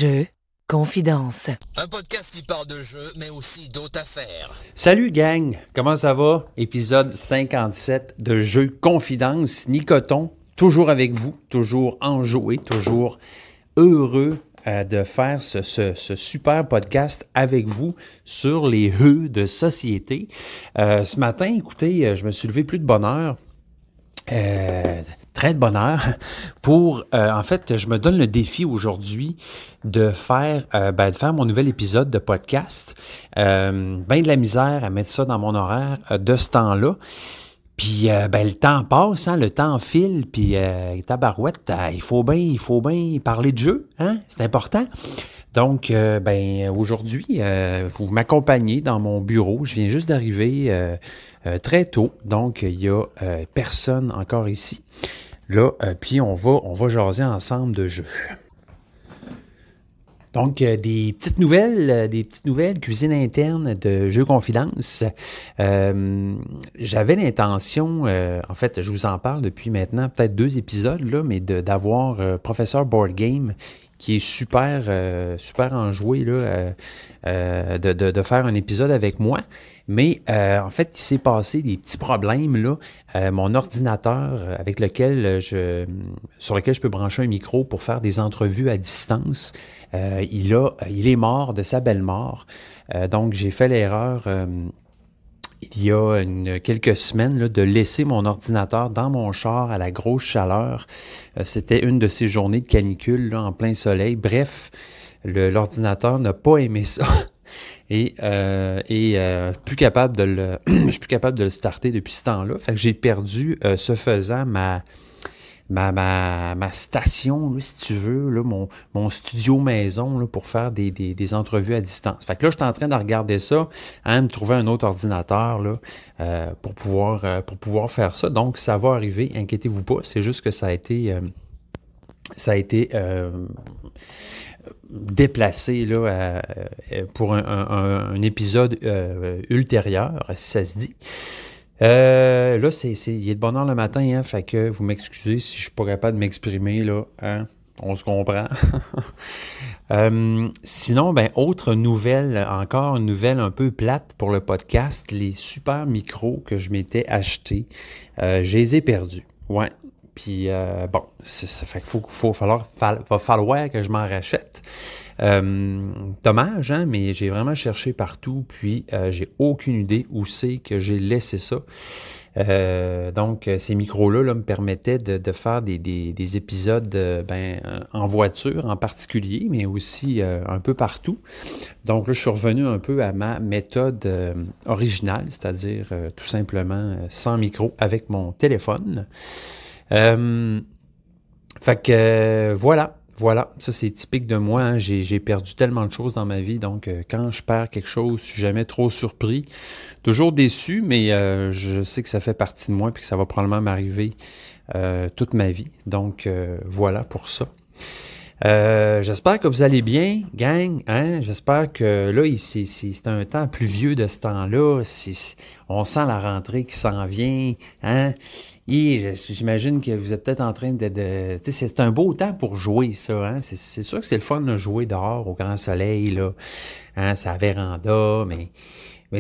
Jeux, confidence. Un podcast qui parle de jeux, mais aussi d'autres affaires. Salut gang, comment ça va? Épisode 57 de Jeux confidence. Nicoton, toujours avec vous, toujours enjoué, toujours heureux de faire ce super podcast avec vous sur les jeux de société. Ce matin, écoutez, je me suis levé plus de bonne heure. Très de bonne heure pour, en fait, je me donne le défi aujourd'hui de faire mon nouvel épisode de podcast. Ben de la misère à mettre ça dans mon horaire de ce temps-là. Puis, le temps passe, hein, le temps file, puis tabarouette, il faut bien parler de jeu, hein, c'est important. Donc, aujourd'hui, vous m'accompagnez dans mon bureau. Je viens juste d'arriver très tôt, donc il n'y a personne encore ici. Là, puis on va jaser ensemble de jeux. Donc, des petites nouvelles, cuisine interne de Jeux Confidence. J'avais l'intention, en fait, je vous en parle depuis maintenant peut-être 2 épisodes, là, mais d'avoir Professeur Board Game, qui est super enjoué, là, de faire un épisode avec moi. Mais en fait, il s'est passé des petits problèmes, là. Mon ordinateur sur lequel je peux brancher un micro pour faire des entrevues à distance, il est mort de sa belle mort. Donc, j'ai fait l'erreur il y a quelques semaines là, de laisser mon ordinateur dans mon char à la grosse chaleur. C'était une de ces journées de canicule là, en plein soleil. Bref, l'ordinateur n'a pas aimé ça. Et plus capable je suis plus capable de le starter depuis ce temps-là. Fait que j'ai perdu, ce faisant, ma station, là, si tu veux, là, mon studio maison là, pour faire des entrevues à distance. Fait que là, je suis en train de regarder ça, me trouver un autre ordinateur là, pour pouvoir faire ça. Donc, ça va arriver, inquiétez-vous pas. C'est juste que ça a été déplacé là, pour un épisode ultérieur, si ça se dit. Là, il est de bonne heure le matin, hein, fait que vous m'excusez si je suis pas capable de m'exprimer, là, hein, on se comprend. Sinon, autre nouvelle, encore une nouvelle un peu plate pour le podcast, les super micros que je m'étais achetés, je les ai perdus, ouais. Puis, ça fait qu'il va falloir que je m'en rachète. Dommage, hein, mais j'ai vraiment cherché partout, puis j'ai aucune idée où c'est que j'ai laissé ça. Donc, ces micros-là là, me permettaient de faire des épisodes en voiture en particulier, mais aussi un peu partout. Donc là, je suis revenu un peu à ma méthode originale, c'est-à-dire tout simplement sans micro avec mon téléphone. Fait que voilà, ça c'est typique de moi, hein. J'ai perdu tellement de choses dans ma vie, donc quand je perds quelque chose, je suis jamais trop surpris, toujours déçu, mais je sais que ça fait partie de moi et que ça va probablement m'arriver toute ma vie, donc voilà pour ça. J'espère que vous allez bien, gang, hein? J'espère que là, c'est un temps pluvieux de ce temps-là, on sent la rentrée qui s'en vient, hein? Et j'imagine que vous êtes peut-être en train tu sais, c'est un beau temps pour jouer, ça, hein? C'est sûr que c'est le fun de jouer dehors au grand soleil, là, hein? C'est à la véranda, mais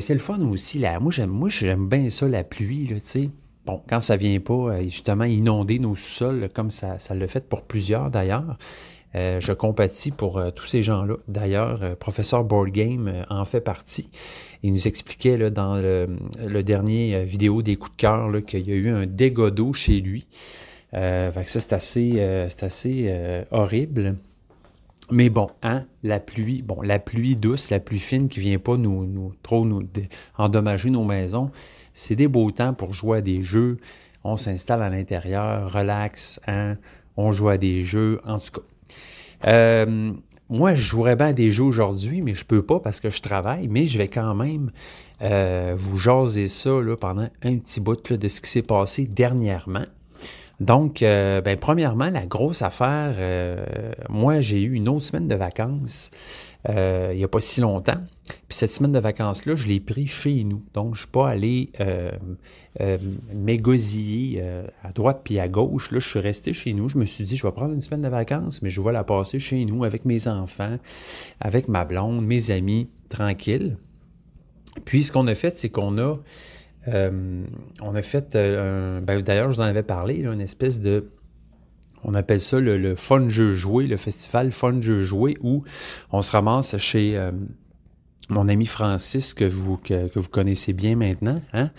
c'est le fun aussi, là. Moi, j'aime bien ça, la pluie, là, tu sais. Bon, quand ça vient pas, justement, inonder nos sous-sols, comme ça l'a fait pour plusieurs, d'ailleurs. Je compatis pour tous ces gens-là. D'ailleurs, Professeur Board Game en fait partie. Il nous expliquait là, dans le dernier vidéo des coups de cœur là, qu'il y a eu un dégât d'eau chez lui. Fait que ça, c'est assez horrible. Mais bon, hein, la pluie douce, la pluie fine qui vient pas nous endommager nos maisons, c'est des beaux temps pour jouer à des jeux. On s'installe à l'intérieur, relax, hein, on joue à des jeux, en tout cas. Moi, je jouerais bien à des jeux aujourd'hui, mais je peux pas parce que je travaille, mais je vais quand même vous jaser ça là, pendant un petit bout là, de ce qui s'est passé dernièrement. Donc, ben, premièrement, la grosse affaire, moi, j'ai eu une autre semaine de vacances il n'y a pas si longtemps. Puis cette semaine de vacances-là, je l'ai pris chez nous. Donc, je ne suis pas allé m'égosiller à droite puis à gauche. Là, je suis resté chez nous. Je me suis dit, je vais prendre une semaine de vacances, mais je vais la passer chez nous avec mes enfants, avec ma blonde, mes amis, tranquille. Puis, ce qu'on a fait, c'est qu'on a, fait, ben, d'ailleurs, je vous en avais parlé, là, une espèce de, on appelle ça le Fun Jeu Joué, le festival Fun Jeu Joué, où on se ramasse chez mon ami Francis, que vous connaissez bien maintenant, hein?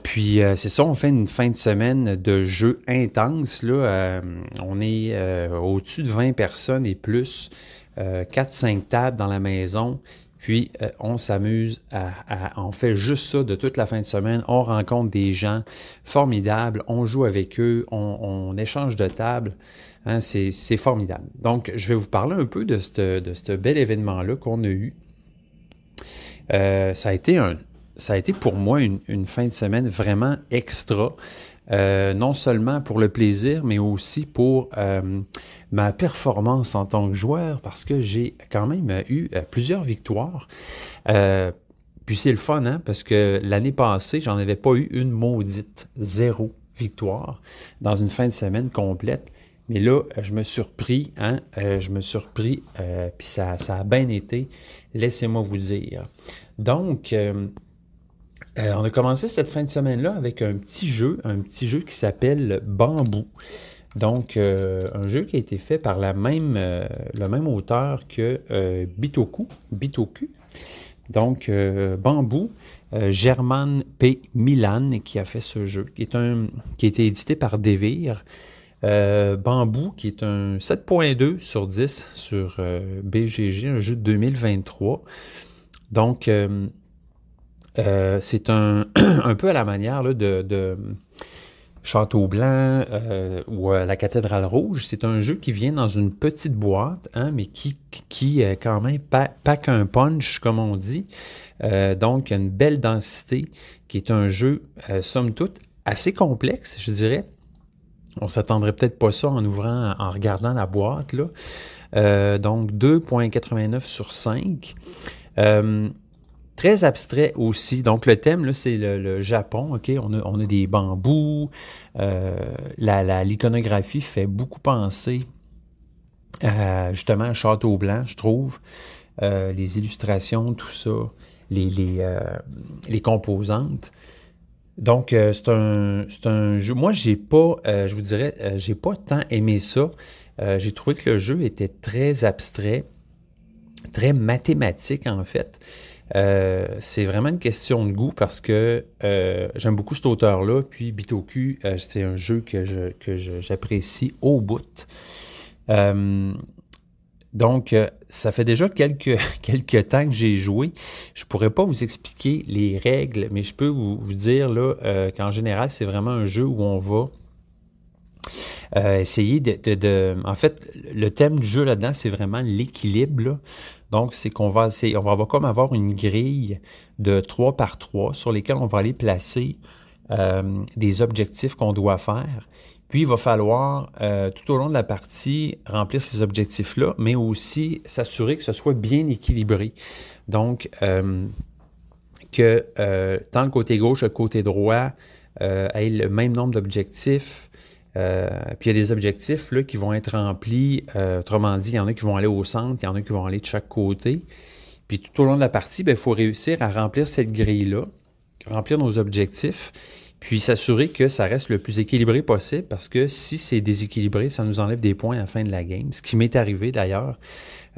Puis, c'est ça, on fait une fin de semaine de jeux intenses, là. On est au-dessus de 20 personnes et plus, 4-5 tables dans la maison. Puis, on s'amuse on fait juste ça de toute la fin de semaine. On rencontre des gens formidables, on joue avec eux, on échange de tables. Hein, c'est formidable. Donc, je vais vous parler un peu de ce bel événement-là qu'on a eu. Ça a été pour moi une fin de semaine vraiment extra. Non seulement pour le plaisir, mais aussi pour ma performance en tant que joueur, parce que j'ai quand même eu plusieurs victoires. Puis c'est le fun, hein, parce que l'année passée, j'en avais pas eu une maudite. 0 victoire dans une fin de semaine complète. Mais là, je me suis repris, hein, puis ça a bien été, laissez-moi vous dire. Donc, on a commencé cette fin de semaine-là avec un petit jeu qui s'appelle Bambou. Donc, un jeu qui a été fait par le même auteur que Bitoku. Donc, Bambou, German P. Milan qui a fait ce jeu, qui a été édité par Devir. Bambou, qui est un 7.2 sur 10 sur BGG, un jeu de 2023. Donc, c'est un peu à la manière là, de Château-Blanc ou la Cathédrale Rouge. C'est un jeu qui vient dans une petite boîte, hein, mais qui quand même pack un punch, comme on dit. Donc, une belle densité, qui est un jeu, somme toute, assez complexe, je dirais. On ne s'attendrait peut-être pas ça en regardant la boîte, là. Donc, 2.89 sur 5. Très abstrait aussi. Donc, le thème, là, c'est le Japon. OK? On a des bambous. L'iconographie fait beaucoup penser justement à Château-Blanc, je trouve. Les illustrations, tout ça, les composantes. Donc, c'est un jeu. Moi, j'ai pas, je vous dirais, j'ai pas tant aimé ça. J'ai trouvé que le jeu était très abstrait, très mathématique, en fait. C'est vraiment une question de goût parce que j'aime beaucoup cet auteur-là. Puis Bitoku, c'est un jeu que j'apprécie au bout. Donc, ça fait déjà quelques temps que j'ai joué. Je ne pourrais pas vous expliquer les règles, mais je peux vous dire là, qu'en général, c'est vraiment un jeu où on va essayer En fait, le thème du jeu là-dedans, c'est vraiment l'équilibre, là. Donc, c'est qu'on va essayer, on va comme avoir une grille de 3 par 3 sur lesquelles on va aller placer des objectifs qu'on doit faire. Puis, il va falloir, tout au long de la partie, remplir ces objectifs-là, mais aussi s'assurer que ce soit bien équilibré. Donc, que tant le côté gauche que le côté droit aient le même nombre d'objectifs. Puis, il y a des objectifs là, qui vont être remplis. Autrement dit, il y en a qui vont aller au centre, il y en a qui vont aller de chaque côté. Puis, tout au long de la partie, il faut réussir à remplir cette grille-là, remplir nos objectifs. Puis s'assurer que ça reste le plus équilibré possible parce que si c'est déséquilibré, ça nous enlève des points à la fin de la game. Ce qui m'est arrivé d'ailleurs.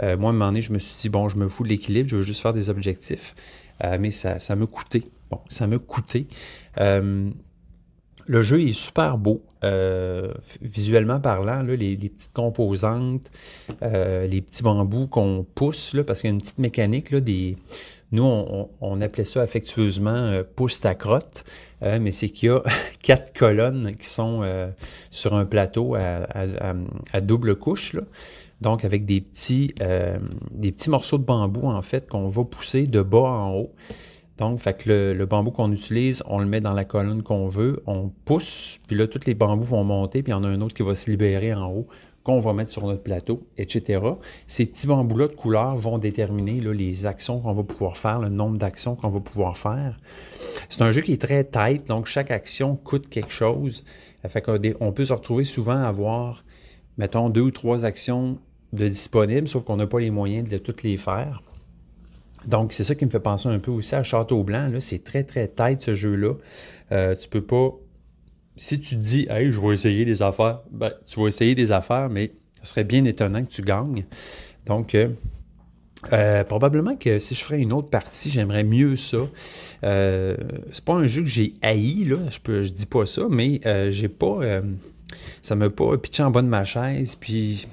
Moi, à un moment donné, je me suis dit, bon, je me fous de l'équilibre, je veux juste faire des objectifs. Mais ça m'a coûté. Bon, ça m'a coûté. Le jeu est super beau, visuellement parlant, là, les petites composantes, les petits bambous qu'on pousse, là, parce qu'il y a une petite mécanique, là, nous, on appelait ça affectueusement pousse ta crotte, mais c'est qu'il y a 4 colonnes qui sont sur un plateau à double couche, là. Donc avec des petits morceaux de bambou, en fait, qu'on va pousser de bas en haut. Donc, fait que le bambou qu'on utilise, on le met dans la colonne qu'on veut, on pousse, puis là, tous les bambous vont monter, puis il y en a un autre qui va se libérer en haut, qu'on va mettre sur notre plateau, etc. Ces petits bambous-là de couleur vont déterminer là, les actions qu'on va pouvoir faire, le nombre d'actions qu'on va pouvoir faire. C'est un jeu qui est très tight, donc chaque action coûte quelque chose. Fait qu'on peut se retrouver souvent à avoir, mettons, 2 ou 3 actions de disponibles, sauf qu'on n'a pas les moyens de toutes les faire. Donc, c'est ça qui me fait penser un peu aussi à Château Blanc. Là, c'est très, très tight, ce jeu-là. Tu peux pas... Si tu te dis « Hey, je vais essayer des affaires », ben, tu vas essayer des affaires, mais ce serait bien étonnant que tu gagnes. Donc, probablement que si je ferais une autre partie, j'aimerais mieux ça. C'est pas un jeu que j'ai haï, là, je dis pas ça, mais j'ai pas... ça m'a pas pitché en bas de ma chaise, puis...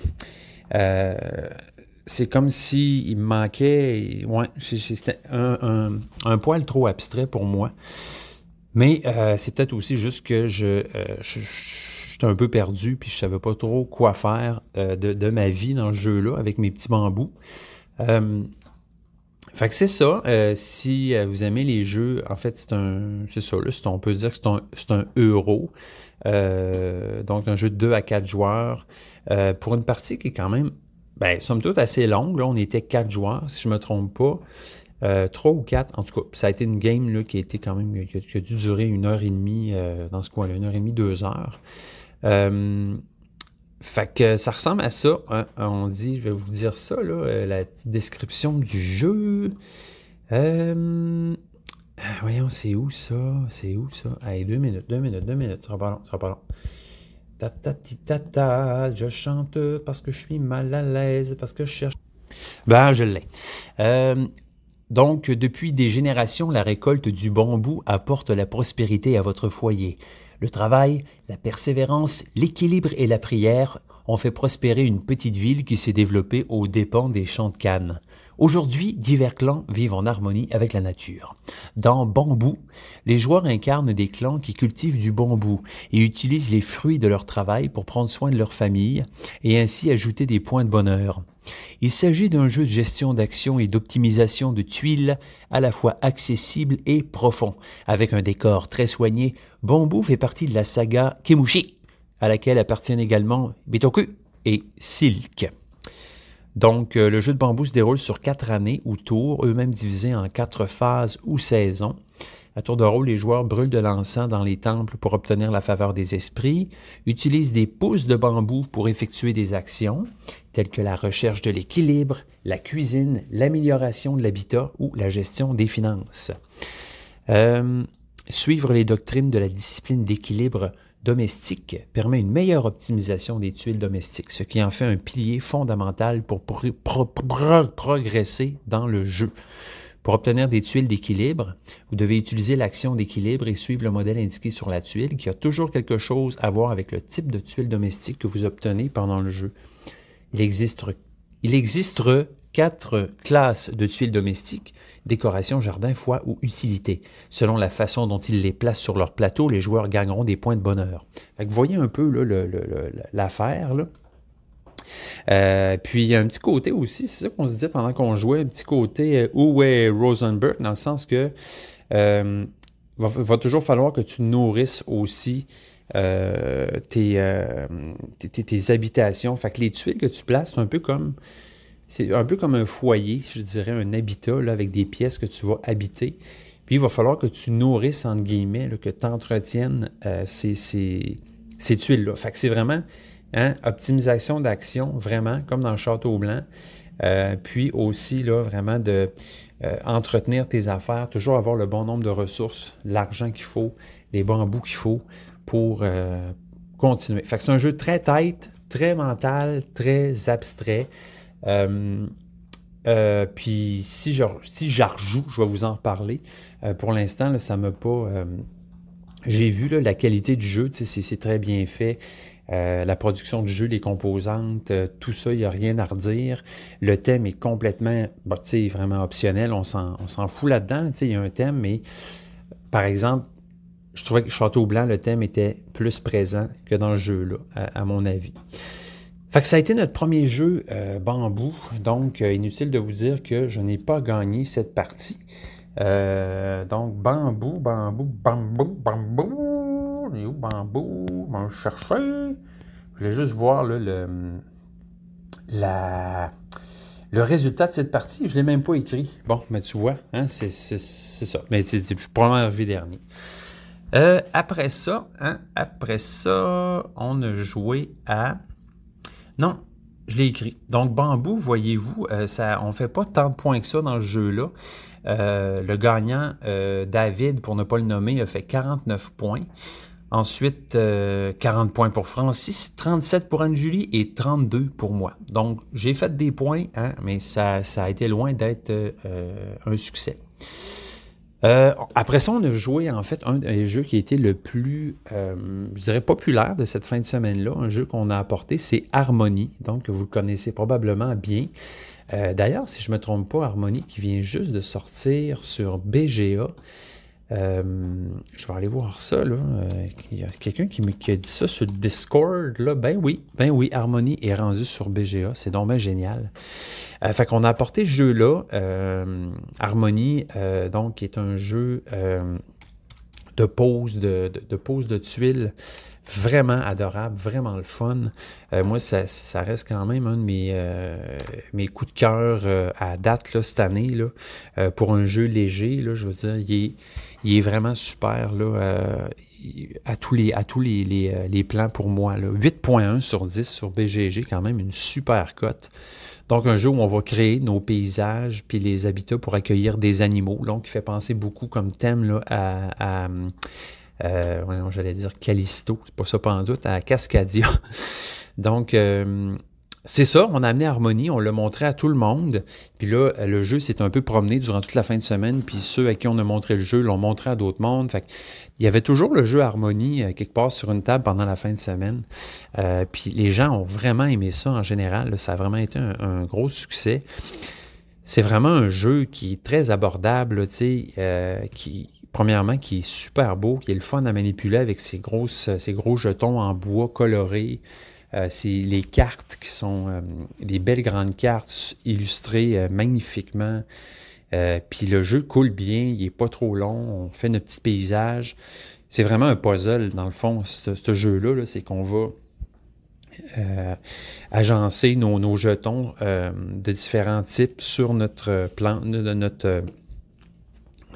c'est comme s'il me manquait... Ouais, c'était un poil trop abstrait pour moi. Mais c'est peut-être aussi juste que j'étais un peu perdu, puis je ne savais pas trop quoi faire de ma vie dans ce jeu-là avec mes petits bambous. Fait que c'est ça. Si vous aimez les jeux, en fait, c'est ça, là, on peut dire que c'est un euro. Donc, un jeu de 2 à 4 joueurs. Pour une partie qui est quand même... Ben, somme toute, assez longue. Là, on était 4 joueurs, si je ne me trompe pas. 3 ou 4, en tout cas. Ça a été une game là, qui a été quand même... qui a dû durer 1h30 dans ce coin-là. 1h30, 2 heures. Fait que ça ressemble à ça. On dit, je vais vous dire ça, là, la petite description du jeu. Voyons, c'est où ça? C'est où ça? Allez, 2 minutes. Ça sera pas long. Ta, je chante parce que je suis mal à l'aise, parce que je cherche... Ben, je l'ai. Donc, depuis des générations, la récolte du bambou apporte la prospérité à votre foyer. Le travail, la persévérance, l'équilibre et la prière ont fait prospérer une petite ville qui s'est développée aux dépens des champs de canne. Aujourd'hui, divers clans vivent en harmonie avec la nature. Dans Bambou, les joueurs incarnent des clans qui cultivent du bambou et utilisent les fruits de leur travail pour prendre soin de leur famille et ainsi ajouter des points de bonheur. Il s'agit d'un jeu de gestion d'actions et d'optimisation de tuiles à la fois accessible et profond. Avec un décor très soigné, Bambou fait partie de la saga Kemushi, à laquelle appartiennent également Bitoku et Silk. Donc, le jeu de bambou se déroule sur 4 années ou tours, eux-mêmes divisés en 4 phases ou saisons. À tour de rôle, les joueurs brûlent de l'encens dans les temples pour obtenir la faveur des esprits, utilisent des pousses de bambou pour effectuer des actions, telles que la recherche de l'équilibre, la cuisine, l'amélioration de l'habitat ou la gestion des finances. Suivre les doctrines de la discipline d'équilibre domestique permet une meilleure optimisation des tuiles domestiques, ce qui en fait un pilier fondamental pour progresser dans le jeu. Pour obtenir des tuiles d'équilibre, vous devez utiliser l'action d'équilibre et suivre le modèle indiqué sur la tuile qui a toujours quelque chose à voir avec le type de tuile domestique que vous obtenez pendant le jeu. Il existe 4 classes de tuiles domestiques: décoration, jardin, foie ou utilité. Selon la façon dont ils les placent sur leur plateau, les joueurs gagneront des points de bonheur. Fait que vous voyez un peu là, l'affaire, là. Puis il y a un petit côté aussi, c'est ça qu'on se disait pendant qu'on jouait, un petit côté Uwe Rosenberg, dans le sens que va toujours falloir que tu nourrisses aussi tes habitations. Fait que les tuiles que tu places, c'est un peu comme un foyer, je dirais, un habitat là, avec des pièces que tu vas habiter. Puis il va falloir que tu nourrisses, entre guillemets, là, que tu entretiennes ces tuiles-là. Fait que c'est vraiment... optimisation d'action, vraiment, comme dans le Château Blanc. Puis aussi, là, vraiment de entretenir tes affaires, toujours avoir le bon nombre de ressources, l'argent qu'il faut, les bambous qu'il faut pour continuer. Fait que c'est un jeu très tight, très mental, très abstrait. Puis si je rejoue, je vais vous en reparler. Pour l'instant, là, ça m'a pas... j'ai vu là, la qualité du jeu, c'est très bien fait. La production du jeu, les composantes, tout ça, il n'y a rien à redire. Le thème est complètement, vraiment optionnel. On s'en fout là-dedans. Il y a un thème, mais par exemple, je trouvais que Château Blanc, le thème était plus présent que dans le jeu-là, à mon avis. Fait que ça a été notre premier jeu Bambou. Donc, inutile de vous dire que je n'ai pas gagné cette partie. Donc, bambou. Il est où, bambou? On va le chercher. Je voulais juste voir là, le résultat de cette partie. Je ne l'ai même pas écrit. Bon, mais tu vois, hein, c'est ça. Mais c'est probablement arrivé dernier. Après ça, on a joué à... Non, je l'ai écrit. Donc, bambou, voyez-vous, on ne fait pas tant de points que ça dans ce jeu-là. Le gagnant, David, pour ne pas le nommer, a fait 49 points. Ensuite, 40 points pour Francis, 37 pour Anne-Julie et 32 pour moi. Donc, j'ai fait des points, hein, mais ça a été loin d'être un succès. Après ça, on a joué en fait un des jeux qui a été le plus, je dirais, populaire de cette fin de semaine-là. Un jeu qu'on a apporté, c'est Harmonie. Donc, vous le connaissez probablement bien. D'ailleurs, si je ne me trompe pas, Harmonie qui vient juste de sortir sur BGA. Je vais aller voir ça, là. Il y a quelqu'un qui a dit ça sur le Discord, là. Ben oui, Harmonie est rendu sur BGA. C'est donc bien génial. Fait qu'on a apporté ce jeu-là, Harmonie, donc, qui est un jeu de pose de tuiles. Vraiment adorable, vraiment le fun. Moi, ça reste quand même un de mes coups de cœur à date là, cette année. Là, pour un jeu léger, là, je veux dire, il est vraiment super là, à tous les plans pour moi. 8.1 sur 10 sur BGG, quand même une super cote. Donc, un jeu où on va créer nos paysages puis les habitats pour accueillir des animaux. Donc, il fait penser beaucoup comme thème là, à j'allais dire Callisto, c'est pas ça pantoute, à Cascadia. Donc, c'est ça, on a amené Harmonie, on l'a montré à tout le monde. Puis là, le jeu s'est un peu promené durant toute la fin de semaine, puis ceux à qui on a montré le jeu l'ont montré à d'autres mondes. Fait il y avait toujours le jeu Harmonie quelque part sur une table pendant la fin de semaine. Puis les gens ont vraiment aimé ça en général. Là, ça a vraiment été un gros succès. C'est vraiment un jeu qui est très abordable, tu sais, premièrement, qui est super beau, qui est le fun à manipuler avec ces gros jetons en bois colorés. C'est les cartes qui sont des belles grandes cartes illustrées magnifiquement. Puis le jeu coule bien, il n'est pas trop long, on fait notre petit paysage. C'est vraiment un puzzle, dans le fond, ce jeu-là, là, c'est qu'on va agencer nos jetons de différents types sur notre plan,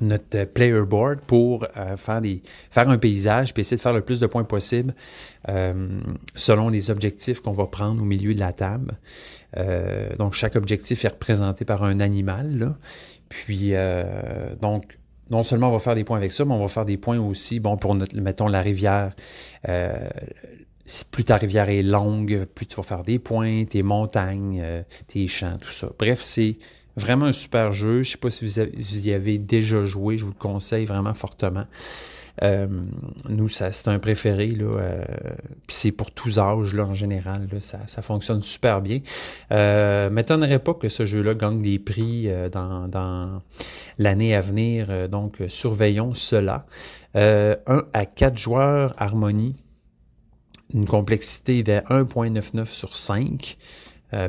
notre player board pour faire un paysage puis essayer de faire le plus de points possible selon les objectifs qu'on va prendre au milieu de la table. Donc, chaque objectif est représenté par un animal, là. Puis, donc, non seulement on va faire des points avec ça, mais on va faire des points aussi, bon, pour mettons, la rivière. Plus ta rivière est longue, plus tu vas faire des points, tes montagnes, tes champs, tout ça. Bref, c'est vraiment un super jeu. Je ne sais pas si vous y avez déjà joué. Je vous le conseille vraiment fortement. Nous, c'est un préféré. Puis c'est pour tous âges là, en général. Là, ça fonctionne super bien. M'étonnerait pas que ce jeu-là gagne des prix dans l'année à venir. Donc, surveillons cela. 1 à 4 joueurs, Harmonie. Une complexité de 1.99 sur 5.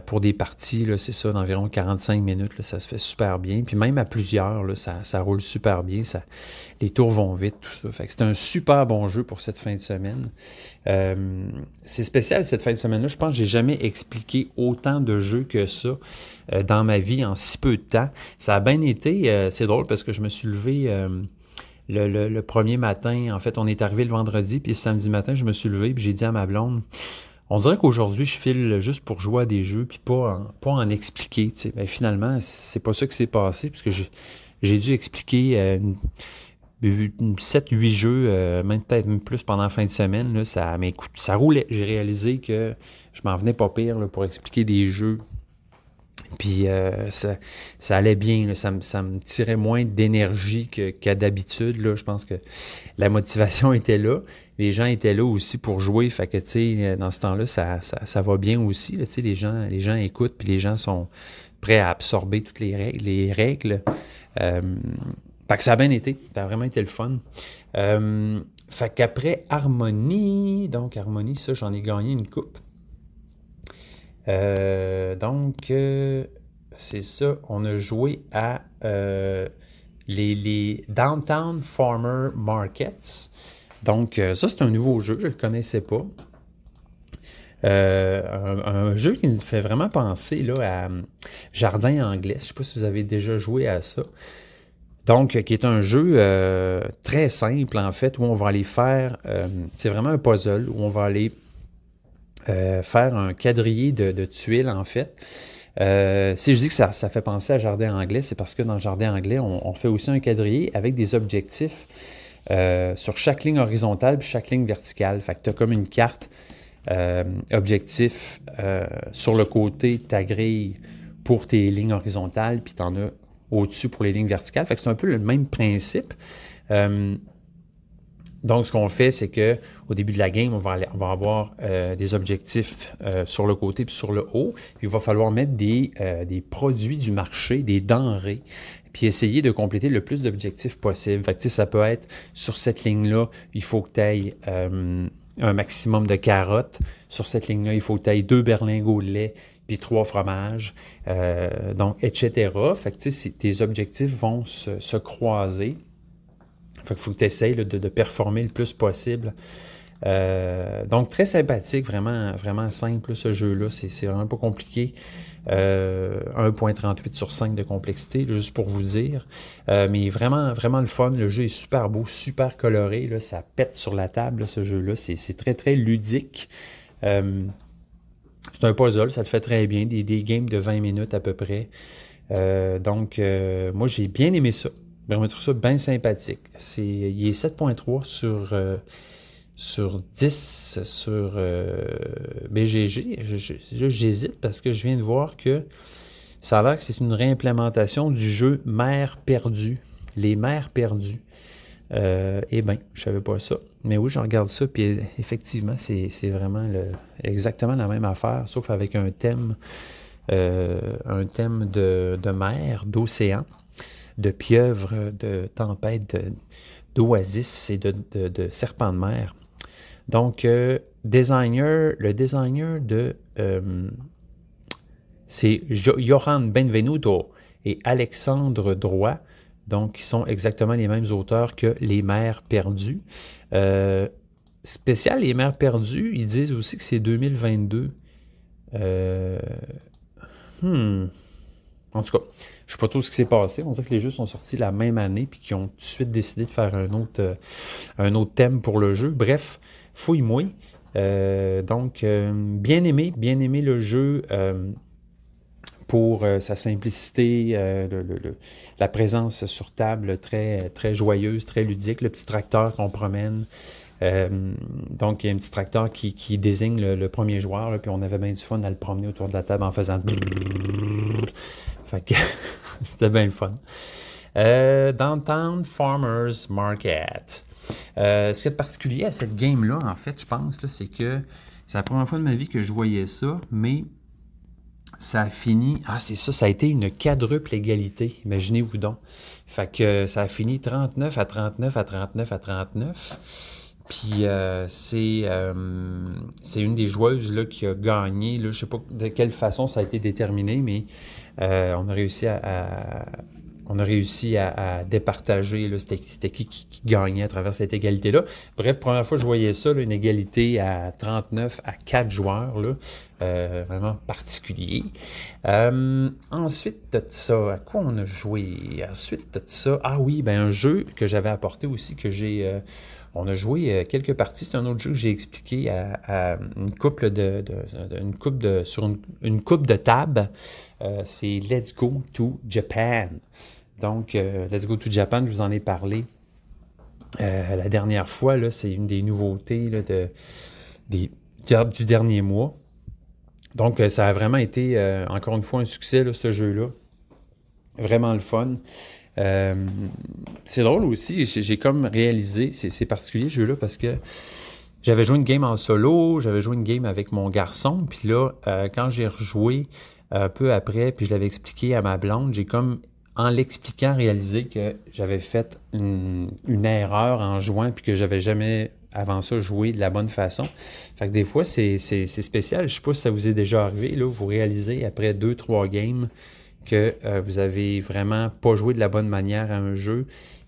Pour des parties, là, c'est ça, d'environ 45 minutes, là, ça se fait super bien. Puis même à plusieurs, là, ça roule super bien. Les tours vont vite, tout ça. Fait que c'est un super bon jeu pour cette fin de semaine. C'est spécial cette fin de semaine-là. Je pense que j'ai jamais expliqué autant de jeux que ça dans ma vie en si peu de temps. Ça a bien été, c'est drôle parce que je me suis levé... Le premier matin, en fait, on est arrivé le vendredi, puis le samedi matin, je me suis levé, puis j'ai dit à ma blonde, on dirait qu'aujourd'hui, je file juste pour jouer à des jeux, puis pas en expliquer. Tu sais. Ben, finalement, c'est pas ça qui s'est passé, puisque j'ai dû expliquer 7-8 jeux, même peut-être même plus pendant la fin de semaine. Là, ça roulait. J'ai réalisé que je m'en venais pas pire là, pour expliquer des jeux. Puis ça allait bien, là. Ça me tirait moins d'énergie qu'à d'habitude. Là. Je pense que la motivation était là. Les gens étaient là aussi pour jouer. Fait que, tu sais, dans ce temps-là, ça va bien aussi. Là. Tu sais, les gens écoutent, puis les gens sont prêts à absorber toutes les règles. Fait que ça a bien été. Ça a vraiment été le fun. Fait qu'après Harmonie, donc Harmonie, ça, j'en ai gagné une coupe. Donc, c'est ça, on a joué à les Downtown Farmer Markets. Donc, ça, c'est un nouveau jeu, je ne le connaissais pas. Un jeu qui me fait vraiment penser là, à Jardin anglais. Je ne sais pas si vous avez déjà joué à ça. Donc, qui est un jeu très simple, en fait, où on va aller faire... c'est vraiment un puzzle, où on va aller faire un quadrillé de tuiles, en fait. Si je dis que ça fait penser à Jardin anglais, c'est parce que dans Jardin anglais, on fait aussi un quadrillé avec des objectifs sur chaque ligne horizontale puis chaque ligne verticale. Fait que tu as comme une carte objectif sur le côté de ta grille pour tes lignes horizontales, puis tu en as au-dessus pour les lignes verticales. Fait que c'est un peu le même principe. Donc, ce qu'on fait, c'est qu'au début de la game, on va avoir des objectifs sur le côté puis sur le haut. Puis il va falloir mettre des produits du marché, des denrées, puis essayer de compléter le plus d'objectifs possible. Fait que, ça peut être sur cette ligne-là, il faut que tu ailles un maximum de carottes. Sur cette ligne-là, il faut que tu ailles 2 berlingots de lait puis 3 fromages, donc, etc. Fait que, tes objectifs vont se croiser. Fait qu'il faut que tu essayes de performer le plus possible. Donc, très sympathique, vraiment, vraiment simple, ce jeu-là. C'est vraiment pas compliqué. 1.38 sur 5 de complexité, là, juste pour vous dire. Mais vraiment, vraiment le fun. Le jeu est super beau, super coloré. Là, ça pète sur la table, là, ce jeu-là. C'est très, très ludique. C'est un puzzle, ça le fait très bien. Des games de 20 minutes à peu près. Donc, moi, j'ai bien aimé ça. Je trouve ça bien sympathique. Il est 7.3 sur 10 sur BGG. J'hésite parce que je viens de voir que ça a l'air que c'est une réimplémentation du jeu Mères perdues. Les Mères perdues. Eh bien, je ne savais pas ça. Mais oui, je regarde ça, puis effectivement, c'est vraiment exactement la même affaire, sauf avec un thème de mer, d'océan, de pieuvres, de tempêtes, d'oasis et de serpents de mer. Donc, le designer de... c'est Johan Benvenuto et Alexandre Droit, donc qui sont exactement les mêmes auteurs que Les Mères perdues. Spécial Les Mères perdues, ils disent aussi que c'est 2022. En tout cas, je ne sais pas trop ce qui s'est passé. On dirait que les jeux sont sortis la même année puis qu'ils ont tout de suite décidé de faire un autre thème pour le jeu. Bref, fouille-moi. Donc, bien aimé le jeu pour sa simplicité, la présence sur table très, très joyeuse, très ludique, le petit tracteur qu'on promène. Donc, il y a un petit tracteur qui désigne le premier joueur, là, puis on avait bien du fun à le promener autour de la table en faisant... Fait que c'était bien le fun. Downtown Farmers Market. Ce qui est particulier à cette game-là, en fait, je pense, là, c'est que c'est la première fois de ma vie que je voyais ça, mais ça a fini... Ah, c'est ça, ça a été une quadruple égalité, imaginez-vous donc. Fait que ça a fini 39 à 39 à 39 à 39. Puis c'est une des joueuses là, qui a gagné. Là, je ne sais pas de quelle façon ça a été déterminé, mais on a réussi à départager. C'était qui gagnait à travers cette égalité-là. Bref, première fois que je voyais ça, là, une égalité à 39 à 4 joueurs. Là, vraiment particulier. Ensuite de ça, à quoi on a joué? Ensuite de ça, ah oui, ben un jeu que j'avais apporté aussi, que j'ai... on a joué quelques parties. C'est un autre jeu que j'ai expliqué à une couple sur une coupe de table. C'est Let's Go to Japan. Donc, Let's Go to Japan, je vous en ai parlé la dernière fois. Là, c'est une des nouveautés là, du dernier mois. Donc, ça a vraiment été, encore une fois, un succès, là, ce jeu-là. Vraiment le fun. C'est drôle aussi, j'ai comme réalisé, c'est particulier ce jeu-là parce que j'avais joué une game en solo, j'avais joué une game avec mon garçon, puis là, quand j'ai rejoué un peu après, puis je l'avais expliqué à ma blonde, j'ai comme, en l'expliquant, réalisé que j'avais fait une erreur en jouant, puis que j'avais jamais, avant ça, joué de la bonne façon. Fait que des fois, c'est spécial, je sais pas si ça vous est déjà arrivé, là, vous réalisez après 2-3 games que vous avez vraiment pas joué de la bonne manière à un jeu.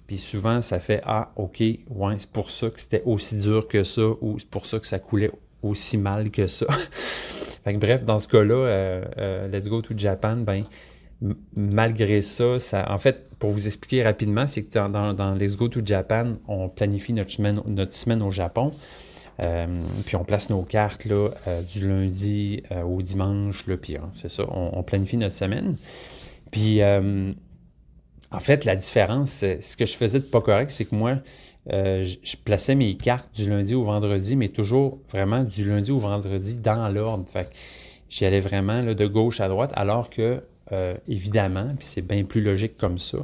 Puis souvent, ça fait « Ah, OK, ouais, c'est pour ça que c'était aussi dur que ça ou c'est pour ça que ça coulait aussi mal que ça. » Fait que bref, dans ce cas-là, Let's Go to Japan, ben malgré ça, en fait, pour vous expliquer rapidement, c'est que dans Let's Go to Japan, on planifie notre semaine au Japon. Puis on place nos cartes là, du lundi au dimanche, là, puis c'est ça, on planifie notre semaine. Puis en fait, la différence, ce que je faisais de pas correct, c'est que moi, je plaçais mes cartes du lundi au vendredi, mais toujours vraiment du lundi au vendredi dans l'ordre. Fait que j'y allais vraiment là, de gauche à droite, alors que, évidemment, puis c'est bien plus logique comme ça,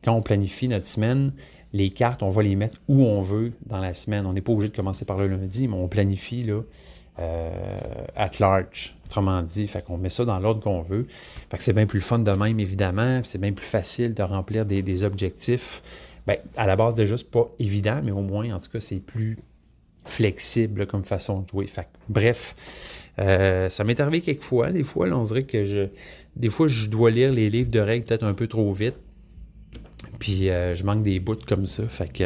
quand on planifie notre semaine, les cartes, on va les mettre où on veut dans la semaine. On n'est pas obligé de commencer par le lundi, mais on planifie là, at large, autrement dit. Fait qu'on met ça dans l'ordre qu'on veut. Fait que c'est bien plus le fun de même, évidemment. C'est bien plus facile de remplir des objectifs. Bien, à la base, déjà, c'est pas évident, mais au moins, en tout cas, c'est plus flexible là, comme façon de jouer. Fait que, bref, ça m'est arrivé quelques fois. Des fois, là, on dirait que des fois, je dois lire les livres de règles peut-être un peu trop vite. Puis je manque des bouts comme ça. Fait que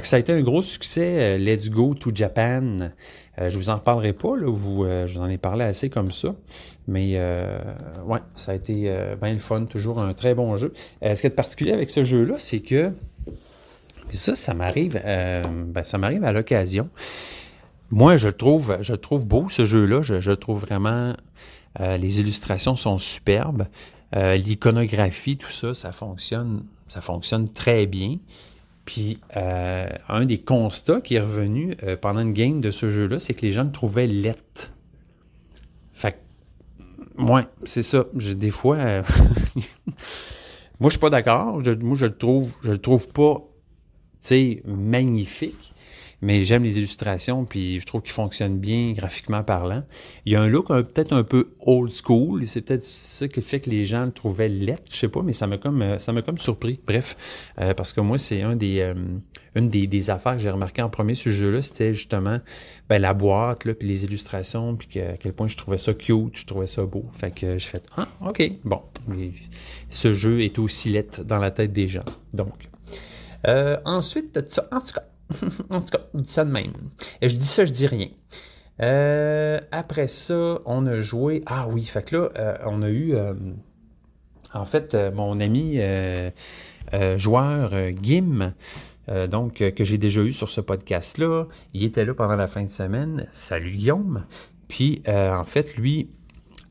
ça a été un gros succès. Let's Go to Japan. Je vous en reparlerai pas, là, je vous en ai parlé assez comme ça. Mais ouais, ça a été bien le fun. Toujours un très bon jeu. Ce qui est particulier avec ce jeu-là, c'est que ça m'arrive à l'occasion. Moi, je trouve beau ce jeu-là. Je trouve vraiment les illustrations sont superbes. L'iconographie, tout ça, ça fonctionne très bien. Puis, un des constats qui est revenu pendant une game de ce jeu-là, c'est que les gens le trouvaient laid. Fait que, ouais, c'est ça. Des fois, moi, je suis pas d'accord. Moi, je le trouve pas, tu sais, magnifique. Mais j'aime les illustrations, puis je trouve qu'ils fonctionnent bien graphiquement parlant. Il y a un look peut-être un peu old school, et c'est peut-être ça qui fait que les gens le trouvaient laid, je sais pas, mais ça m'a comme surpris. Bref, parce que moi, c'est une des affaires que j'ai remarqué en premier sur ce jeu-là, c'était justement la boîte, là, puis les illustrations, puis à quel point je trouvais ça cute, je trouvais ça beau. Fait que je fais « Ah, OK, bon. » Ce jeu est aussi laid dans la tête des gens. Donc, ensuite, en tout cas, je dis ça de même. Et je dis ça, je dis rien. Après ça, on a joué... Ah oui, fait que là, on a eu... en fait, mon ami joueur Gim, donc que j'ai déjà eu sur ce podcast-là, il était là pendant la fin de semaine. Salut Guillaume! Puis, en fait, lui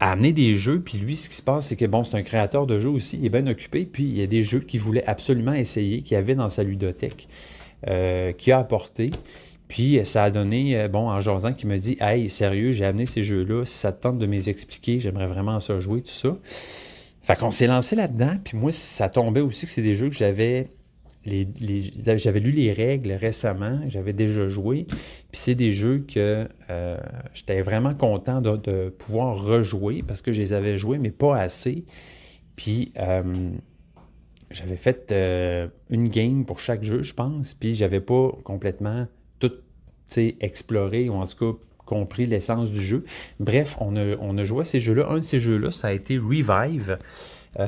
a amené des jeux, puis lui, ce qui se passe, c'est que, bon, c'est un créateur de jeux aussi, il est bien occupé, puis il y a des jeux qu'il voulait absolument essayer, qu'il y avait dans sa ludothèque. Qui a apporté. Puis ça a donné, en jasant, qui me dit « Hey, sérieux, j'ai amené ces jeux-là, si ça te tente de me les expliquer, j'aimerais vraiment ça jouer, tout ça. » Fait qu'on s'est lancé là-dedans, puis moi, ça tombait aussi que c'est des jeux que j'avais lu les règles récemment, j'avais déjà joué, puis c'est des jeux que j'étais vraiment content de pouvoir rejouer, parce que je les avais joués, mais pas assez. Puis... j'avais fait une game pour chaque jeu, je pense, puis j'avais pas complètement tout exploré, ou en tout cas compris l'essence du jeu. Bref, on a joué à ces jeux-là. Un de ces jeux-là, ça a été Revive, qui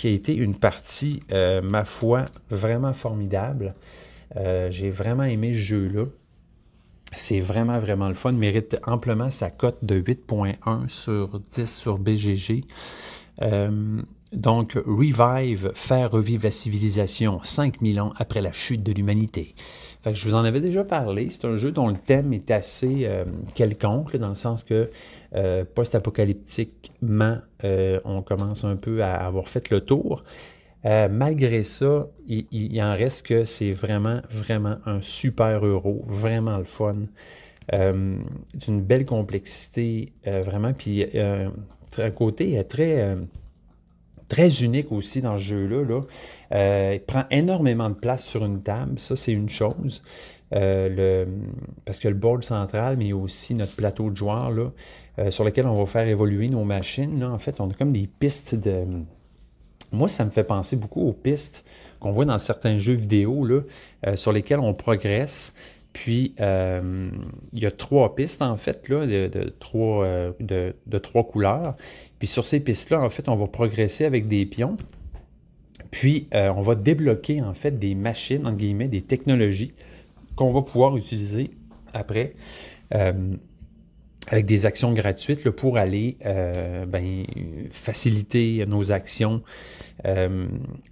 a été une partie, ma foi, vraiment formidable. J'ai vraiment aimé ce jeu-là. C'est vraiment, vraiment le fun. Il mérite amplement sa cote de 8.1 sur 10 sur BGG. Donc, Revive, faire revivre la civilisation 5000 ans après la chute de l'humanité. Fait que je vous en avais déjà parlé. C'est un jeu dont le thème est assez quelconque, là, dans le sens que post-apocalyptiquement, on commence un peu à avoir fait le tour. Malgré ça, il en reste que c'est vraiment, vraiment un super euro, vraiment le fun. D'une belle complexité, vraiment. Puis, un côté très unique aussi dans ce jeu-là. Là. Il prend énormément de place sur une table. Ça, c'est une chose. Parce que le board central, mais aussi notre plateau de joueurs, là, sur lequel on va faire évoluer nos machines. Là, en fait, on a comme des pistes de... Moi, ça me fait penser beaucoup aux pistes qu'on voit dans certains jeux vidéo, là, sur lesquels on progresse. Puis, il y a 3 pistes, en fait, là, de 3 couleurs. Puis sur ces pistes-là, en fait, on va progresser avec des pions. Puis, on va débloquer, en fait, des machines, entre guillemets, des technologies qu'on va pouvoir utiliser après avec des actions gratuites là, pour aller faciliter nos actions.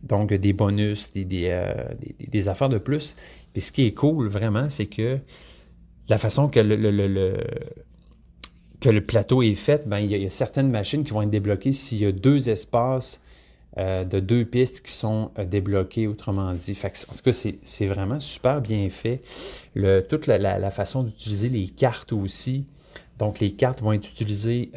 Donc, des bonus, des affaires de plus. Puis ce qui est cool, vraiment, c'est que la façon que le plateau est fait, il y a certaines machines qui vont être débloquées s'il y a 2 espaces de 2 pistes qui sont débloquées, autrement dit. Fait que, en tout cas, c'est vraiment super bien fait. Toute la façon d'utiliser les cartes aussi. Donc, les cartes vont être utilisées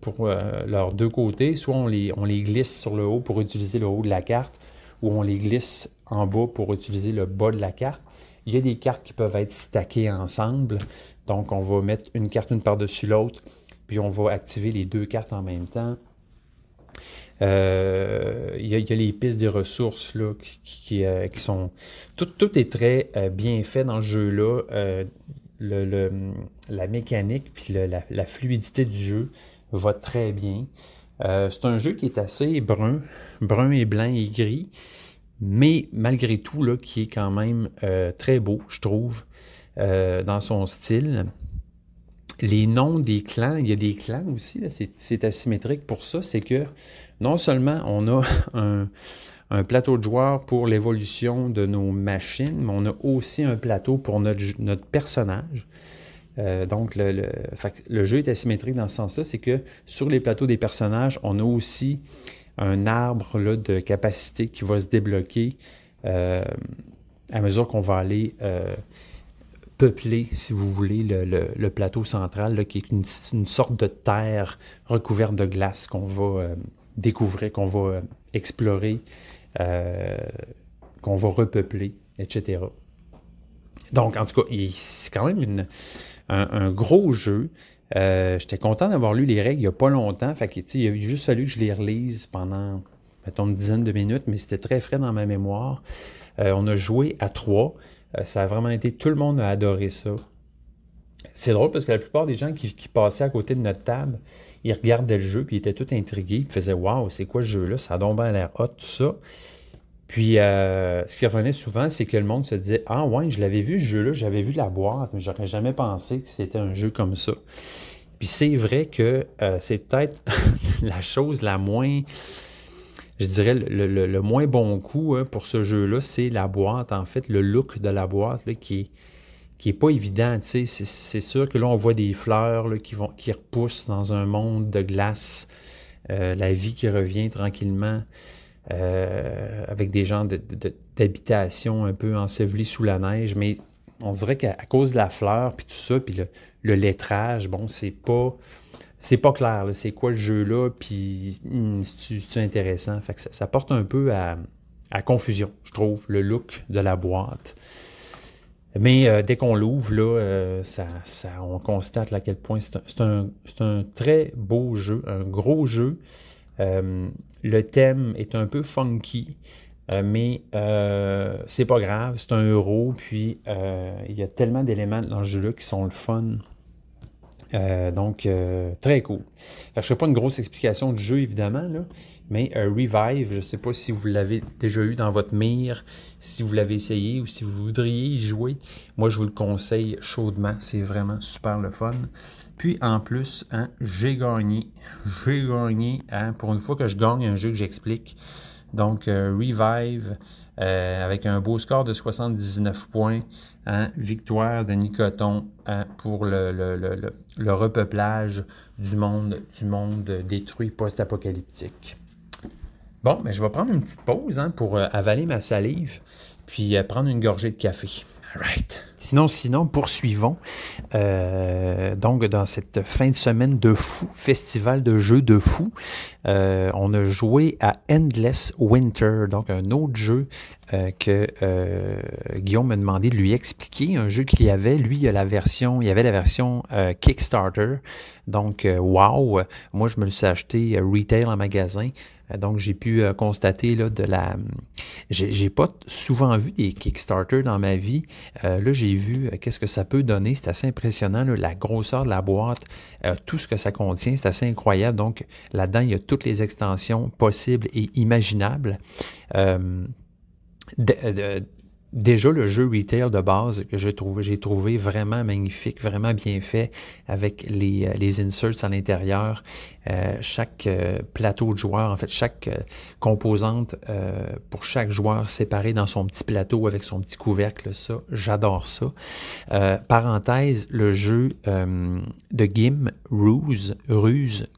pour leurs 2 côtés. Soit on les glisse sur le haut pour utiliser le haut de la carte, ou on les glisse en bas pour utiliser le bas de la carte. Il y a des cartes qui peuvent être stackées ensemble. Donc, on va mettre une carte une par-dessus l'autre, puis on va activer les 2 cartes en même temps. Il y a les pistes des ressources là, qui sont... Tout est très bien fait dans ce jeu-là. La mécanique puis la fluidité du jeu va très bien. C'est un jeu qui est assez brun et blanc et gris, mais malgré tout, là, qui est quand même très beau, je trouve, dans son style. Les noms des clans, il y a des clans aussi, là, c'est asymétrique pour ça, c'est que non seulement on a un plateau de joueurs pour l'évolution de nos machines, mais on a aussi un plateau pour notre personnage. Donc, le jeu est asymétrique dans ce sens-là, c'est que sur les plateaux des personnages, on a aussi un arbre là, de capacité qui va se débloquer à mesure qu'on va aller peupler, si vous voulez, le plateau central, là, qui est une sorte de terre recouverte de glace qu'on va découvrir, qu'on va explorer, qu'on va repeupler, etc. Donc, en tout cas, c'est quand même un gros jeu. J'étais content d'avoir lu les règles il n'y a pas longtemps. Fait que, il a juste fallu que je les relise pendant, mettons, une dizaine de minutes, mais c'était très frais dans ma mémoire. On a joué à 3. Ça a vraiment été... Tout le monde a adoré ça. C'est drôle parce que la plupart des gens qui passaient à côté de notre table, ils regardaient le jeu puis ils étaient tous intrigués. Ils faisaient « Wow, c'est quoi ce jeu-là? Ça a donc bien l'air hot, tout ça. » Puis, ce qui revenait souvent, c'est que le monde se disait « Ah ouais, je l'avais vu ce jeu-là, j'avais vu la boîte, mais j'aurais jamais pensé que c'était un jeu comme ça. » Puis c'est vrai que c'est peut-être la chose la moins... Je dirais le moins bon coup pour ce jeu-là, c'est la boîte, en fait, le look de la boîte là, qui est pas évident. C'est sûr que là, on voit des fleurs là, qui repoussent dans un monde de glace, la vie qui revient tranquillement, avec des genres d'habitation un peu ensevelis sous la neige, mais on dirait qu'à cause de la fleur, puis tout ça, puis le lettrage, bon, c'est pas clair, là, c'est quoi le jeu-là, puis c'est intéressant. Fait que ça porte un peu à confusion, je trouve, le look de la boîte. Mais dès qu'on l'ouvre, là, on constate là, à quel point c'est un très beau jeu, un gros jeu. Le thème est un peu funky, mais c'est pas grave, c'est un euro, puis il y a tellement d'éléments dans ce jeu-là qui sont le fun. Donc, très cool. Fait que je ne ferai pas une grosse explication du jeu, évidemment, là, mais Revive, je ne sais pas si vous l'avez déjà eu dans votre mire, si vous l'avez essayé ou si vous voudriez y jouer. Moi, je vous le conseille chaudement. C'est vraiment super le fun. Puis, en plus, j'ai gagné. Pour une fois que je gagne un jeu que j'explique. Donc, Revive, avec un beau score de 79 points. Victoire de Nicoton pour le repeuplage du monde détruit post-apocalyptique. Bon, mais je vais prendre une petite pause pour avaler ma salive, puis prendre une gorgée de café. All right. Sinon, poursuivons. Donc, dans cette fin de semaine de fou, festival de jeux de fou, on a joué à Endless Winter, donc un autre jeu que Guillaume m'a demandé de lui expliquer, un jeu qu'il y avait. Lui, il y avait la version Kickstarter. Donc, wow! Moi, je me le suis acheté retail en magasin. Donc, j'ai pu constater là, J'ai pas souvent vu des Kickstarter dans ma vie. Là, j'ai vu qu'est-ce que ça peut donner. C'est assez impressionnant, là, la grosseur de la boîte, tout ce que ça contient, c'est assez incroyable. Donc, là-dedans, il y a toutes les extensions possibles et imaginables. Déjà, le jeu retail de base que j'ai trouvé vraiment magnifique, vraiment bien fait, avec les inserts à l'intérieur. Chaque plateau de joueur, en fait, chaque composante pour chaque joueur séparée dans son petit plateau avec son petit couvercle, ça, j'adore ça. Parenthèse, le jeu de Game Ruse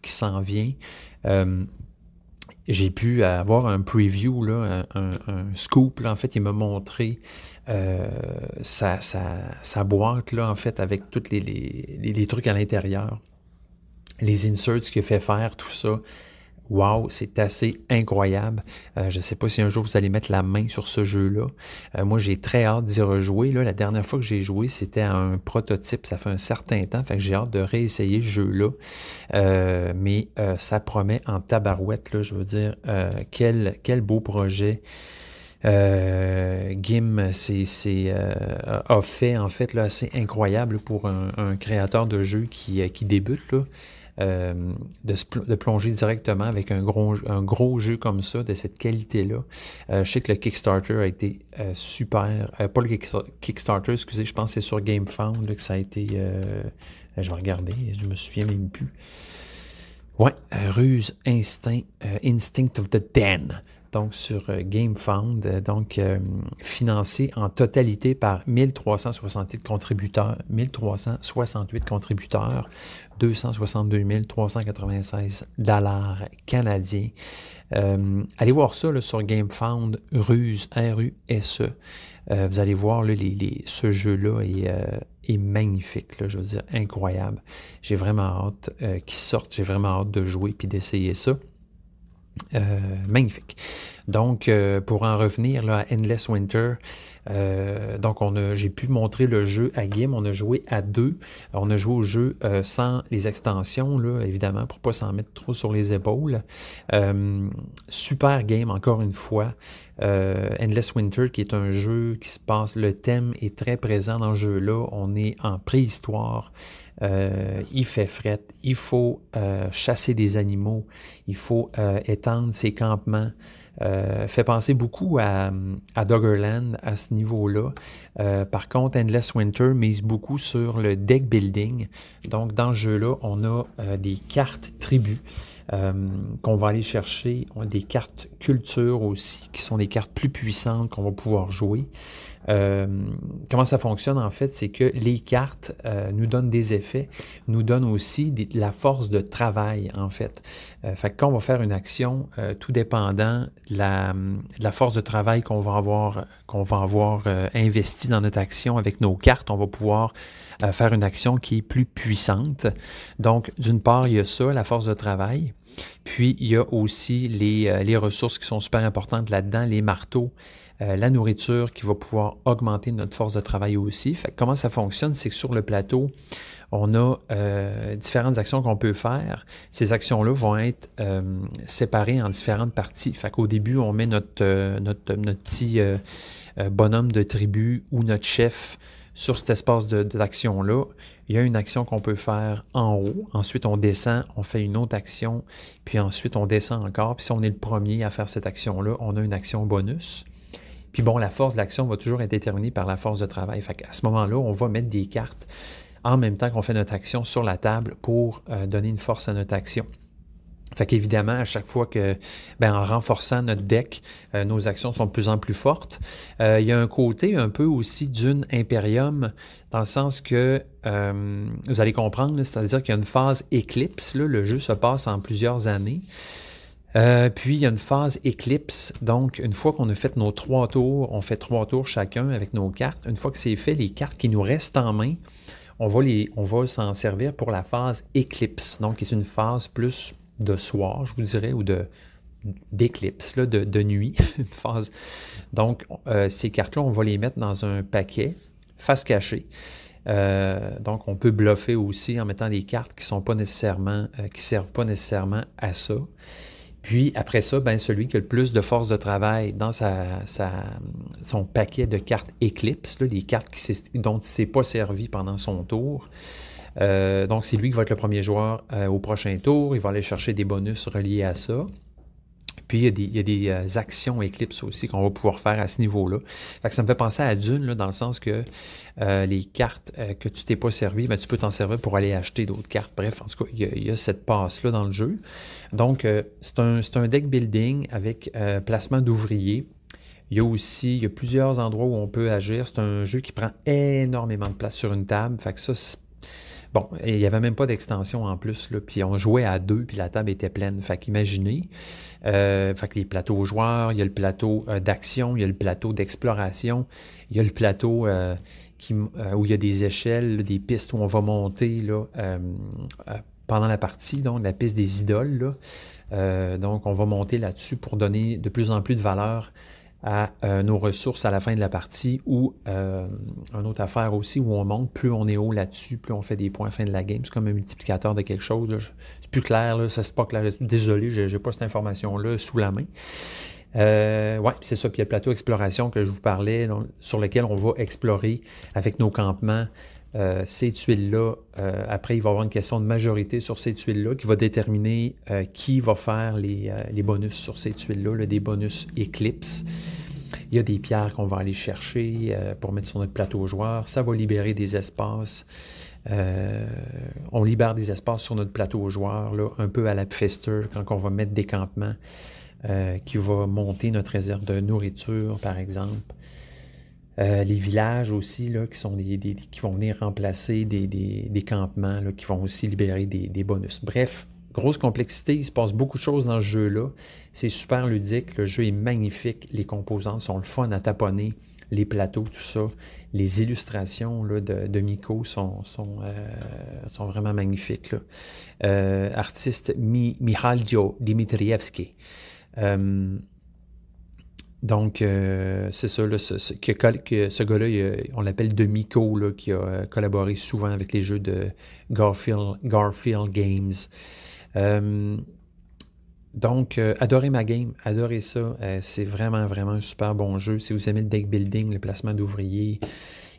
qui s'en vient. J'ai pu avoir un preview, là, un scoop. Là, en fait, il m'a montré sa boîte, là, en fait, avec tous les trucs à l'intérieur. Les inserts qu'il fait faire, tout ça. Wow, c'est assez incroyable. Je ne sais pas si un jour vous allez mettre la main sur ce jeu-là. Moi, j'ai très hâte d'y rejouer. Là, la dernière fois que j'ai joué, c'était à un prototype. Ça fait un certain temps. Fait que j'ai hâte de réessayer ce jeu-là. Mais ça promet en tabarouette, là, je veux dire. Quel beau projet. Gim a fait, en fait, là, assez incroyable pour un créateur de jeu qui débute, là. De plonger directement avec un gros jeu comme ça, de cette qualité-là. Je sais que le Kickstarter a été super. Pas le Kickstarter, excusez, je pense que c'est sur GameFound là, que ça a été. Je vais regarder, je me souviens même plus. Ouais, Ruse Instinct of the Den. Donc, sur GameFound, financé en totalité par 1368 contributeurs, 262 396 $ canadiens. Allez voir ça là, sur GameFound, Ruse, R-U-S-E. Vous allez voir, là, ce jeu-là est magnifique, là, je veux dire, incroyable. J'ai vraiment hâte qu'il sorte, j'ai vraiment hâte de jouer puis d'essayer ça. Magnifique. Donc, pour en revenir là, à Endless Winter, j'ai pu montrer le jeu à Gim, on a joué à 2. On a joué au jeu sans les extensions, là, évidemment, pour ne pas s'en mettre trop sur les épaules. Super game, encore une fois. Endless Winter, qui est un jeu qui se passe, le thème est très présent dans ce jeu-là. On est en préhistoire. Il fait fret, il faut chasser des animaux, il faut étendre ses campements. Fait penser beaucoup à Doggerland à ce niveau-là. Par contre, Endless Winter mise beaucoup sur le deck building. Donc, dans ce jeu-là, on a des cartes tribus qu'on va aller chercher. On a des cartes culture aussi, qui sont des cartes plus puissantes qu'on va pouvoir jouer. Comment ça fonctionne en fait, c'est que les cartes nous donnent des effets, nous donnent aussi de la force de travail en fait. Fait que quand on va faire une action, tout dépendant de la force de travail qu'on va avoir investi dans notre action avec nos cartes, on va pouvoir faire une action qui est plus puissante. Donc, d'une part, il y a ça, la force de travail. Puis, il y a aussi les ressources qui sont super importantes là-dedans, les marteaux, la nourriture qui va pouvoir augmenter notre force de travail aussi. Fait que comment ça fonctionne, c'est que sur le plateau, on a différentes actions qu'on peut faire. Ces actions-là vont être séparées en différentes parties. Fait qu'au début, on met notre petit bonhomme de tribu ou notre chef sur cet espace d'action-là. Il y a une action qu'on peut faire en haut. Ensuite, on descend, on fait une autre action. Puis ensuite, on descend encore. Puis si on est le premier à faire cette action-là, on a une action bonus. Puis bon, la force de l'action va toujours être déterminée par la force de travail. Fait qu'à ce moment-là, on va mettre des cartes en même temps qu'on fait notre action sur la table pour donner une force à notre action. Fait qu'évidemment, à chaque fois que, en renforçant notre deck, nos actions sont de plus en plus fortes. Il y a un côté un peu aussi d'une Imperium, dans le sens que, vous allez comprendre, c'est-à-dire qu'il y a une phase éclipse, là, le jeu se passe en plusieurs années. Puis, il y a une phase éclipse. Donc, une fois qu'on a fait nos 3 tours, on fait 3 tours chacun avec nos cartes. Une fois que c'est fait, les cartes qui nous restent en main, on va s'en servir pour la phase éclipse. Donc, c'est une phase plus de soir, je vous dirais, ou d'éclipse, là, de nuit. Une phase. Donc, ces cartes-là, on va les mettre dans un paquet, face cachée. Donc, on peut bluffer aussi en mettant des cartes qui servent pas nécessairement à ça. Puis après ça, ben, celui qui a le plus de force de travail dans son paquet de cartes Eclipse, là, les cartes dont il ne s'est pas servi pendant son tour. Donc c'est lui qui va être le premier joueur au prochain tour. Il va aller chercher des bonus reliés à ça. Puis il y a des actions Eclipse aussi qu'on va pouvoir faire à ce niveau-là. Fait que ça me fait penser à Dune, là, dans le sens que les cartes que tu t'es pas servi, ben, tu peux t'en servir pour aller acheter d'autres cartes. Bref, en tout cas, il y a cette passe-là dans le jeu. Donc, c'est un deck building avec placement d'ouvriers. Il y a plusieurs endroits où on peut agir. C'est un jeu qui prend énormément de place sur une table. Fait que ça, bon, il n'y avait même pas d'extension en plus, là, puis on jouait à 2, puis la table était pleine. Fait qu'imaginez, fait que les plateaux joueurs, il y a le plateau d'action, il y a le plateau d'exploration, il y a le plateau où il y a des échelles, des pistes où on va monter là, pendant la partie, donc la piste des idoles. Là. Donc on va monter là-dessus pour donner de plus en plus de valeur à nos ressources à la fin de la partie, ou une autre affaire aussi où on monte, plus on est haut là-dessus, plus on fait des points à la fin de la game. C'est comme un multiplicateur de quelque chose. Là. C'est plus clair, là, ça c'est pas clair. Désolé, j'ai pas cette information-là sous la main. Ouais, c'est ça. Puis il y a le plateau exploration que je vous parlais, donc, sur lequel on va explorer avec nos campements ces tuiles-là. Après, il va y avoir une question de majorité sur ces tuiles-là qui va déterminer qui va faire les bonus sur ces tuiles-là, là, des bonus Eclipse. Il y a des pierres qu'on va aller chercher pour mettre sur notre plateau joueur. Ça va libérer des espaces. On libère des espaces sur notre plateau joueur, là, un peu à la Pfister, quand on va mettre des campements qui va monter notre réserve de nourriture, par exemple. Les villages aussi, là, qui sont qui vont venir remplacer des campements, là, qui vont aussi libérer des bonus. Bref, grosse complexité, il se passe beaucoup de choses dans ce jeu-là. C'est super ludique, le jeu est magnifique, les composants sont le fun à taponner, les plateaux, tout ça. Les illustrations là, de Miko sont vraiment magnifiques. Là. Artiste Mihailo Dmitrievski. Donc, c'est ça, là, ce gars-là, on l'appelle de Miko, là, qui a collaboré souvent avec les jeux de Garfield Games. Donc, adorez ma game, adorez ça. C'est vraiment, vraiment un super bon jeu. Si vous aimez le deck building, le placement d'ouvriers,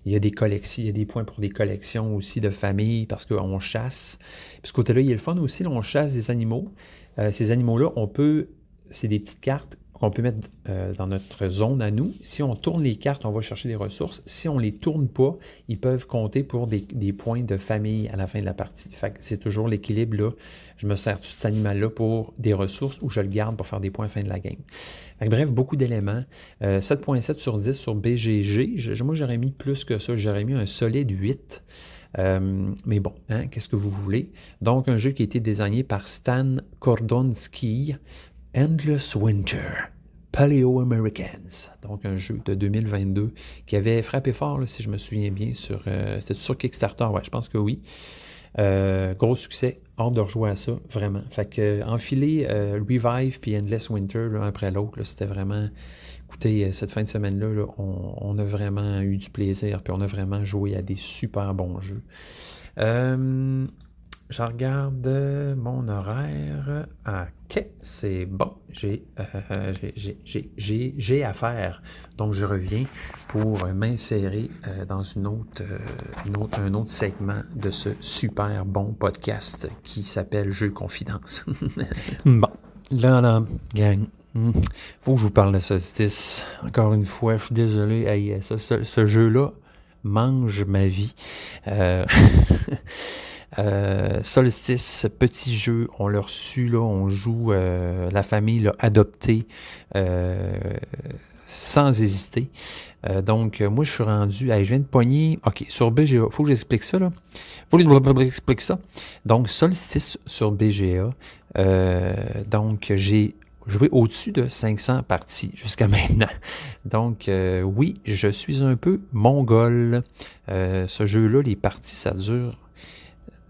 il y a des collections, il y a des points pour des collections aussi de famille parce qu'on chasse. Puis ce côté-là, il y a le fun aussi, là, on chasse des animaux. Ces animaux-là, c'est des petites cartes qu'on peut mettre dans notre zone à nous. Si on tourne les cartes, on va chercher des ressources. Si on ne les tourne pas, ils peuvent compter pour des points de famille à la fin de la partie. Fait que c'est toujours l'équilibre là. Je me sers de cet animal-là pour des ressources ou je le garde pour faire des points à la fin de la game. Fait que bref, beaucoup d'éléments. 7.7 sur 10 sur BGG. Moi, j'aurais mis plus que ça. J'aurais mis un solide 8. Mais bon, hein, qu'est-ce que vous voulez? Donc, un jeu qui a été désigné par Stan Kordonski. Endless Winter, Paleo-Americans, donc un jeu de 2022 qui avait frappé fort, là, si je me souviens bien, c'était sur Kickstarter, ouais, je pense que oui. Gros succès, hâte de rejouer à ça, vraiment. Fait que enfiler Revive puis Endless Winter l'un après l'autre, là, c'était vraiment... Écoutez, cette fin de semaine-là, là, on a vraiment eu du plaisir, puis on a vraiment joué à des super bons jeux. Je regarde mon horaire. OK, c'est bon. J'ai à faire. Donc, je reviens pour m'insérer dans un autre segment de ce super bon podcast qui s'appelle Jeux Confidence. Bon, là, gang. Faut que je vous parle de Solstice. Encore une fois, je suis désolé. Hey, ce jeu-là mange ma vie. Solstice, petit jeu, on l'a reçu, là, on joue, la famille l'a adopté sans hésiter. Donc, moi, je suis rendu, je viens de pogner, OK, sur BGA, faut que j'explique ça, là. Faut que j'explique ça. Donc, Solstice sur BGA, donc, j'ai joué au-dessus de 500 parties jusqu'à maintenant. Donc, oui, je suis un peu mongol. Ce jeu-là, les parties,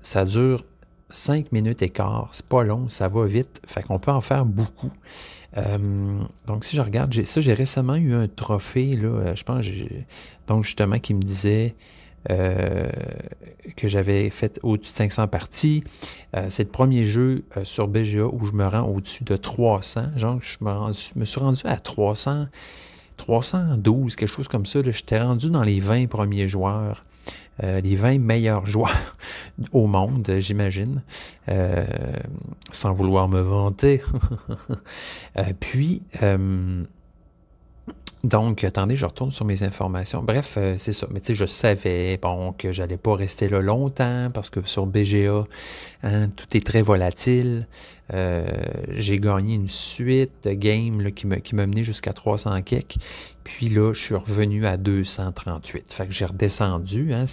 ça dure 5 minutes et quart. C'est pas long, ça va vite. Fait qu'on peut en faire beaucoup. Donc, si je regarde, j'ai récemment eu un trophée, là, je pense, donc justement, qui me disait que j'avais fait au-dessus de 500 parties. C'est le premier jeu sur BGA où je me rends au-dessus de 300. Genre, me suis rendu à 312, quelque chose comme ça. J'étais rendu dans les 20 premiers joueurs. Les 20 meilleurs joueurs au monde, j'imagine, sans vouloir me vanter. Donc, attendez, je retourne sur mes informations. Bref, c'est ça. Mais tu sais, je savais, bon, que j'allais pas rester là longtemps parce que sur BGA, hein, tout est très volatile. J'ai gagné une suite de games là, qui m'a mené jusqu'à 300 kek. Puis là, je suis revenu à 238. Fait que j'ai redescendu. Hein,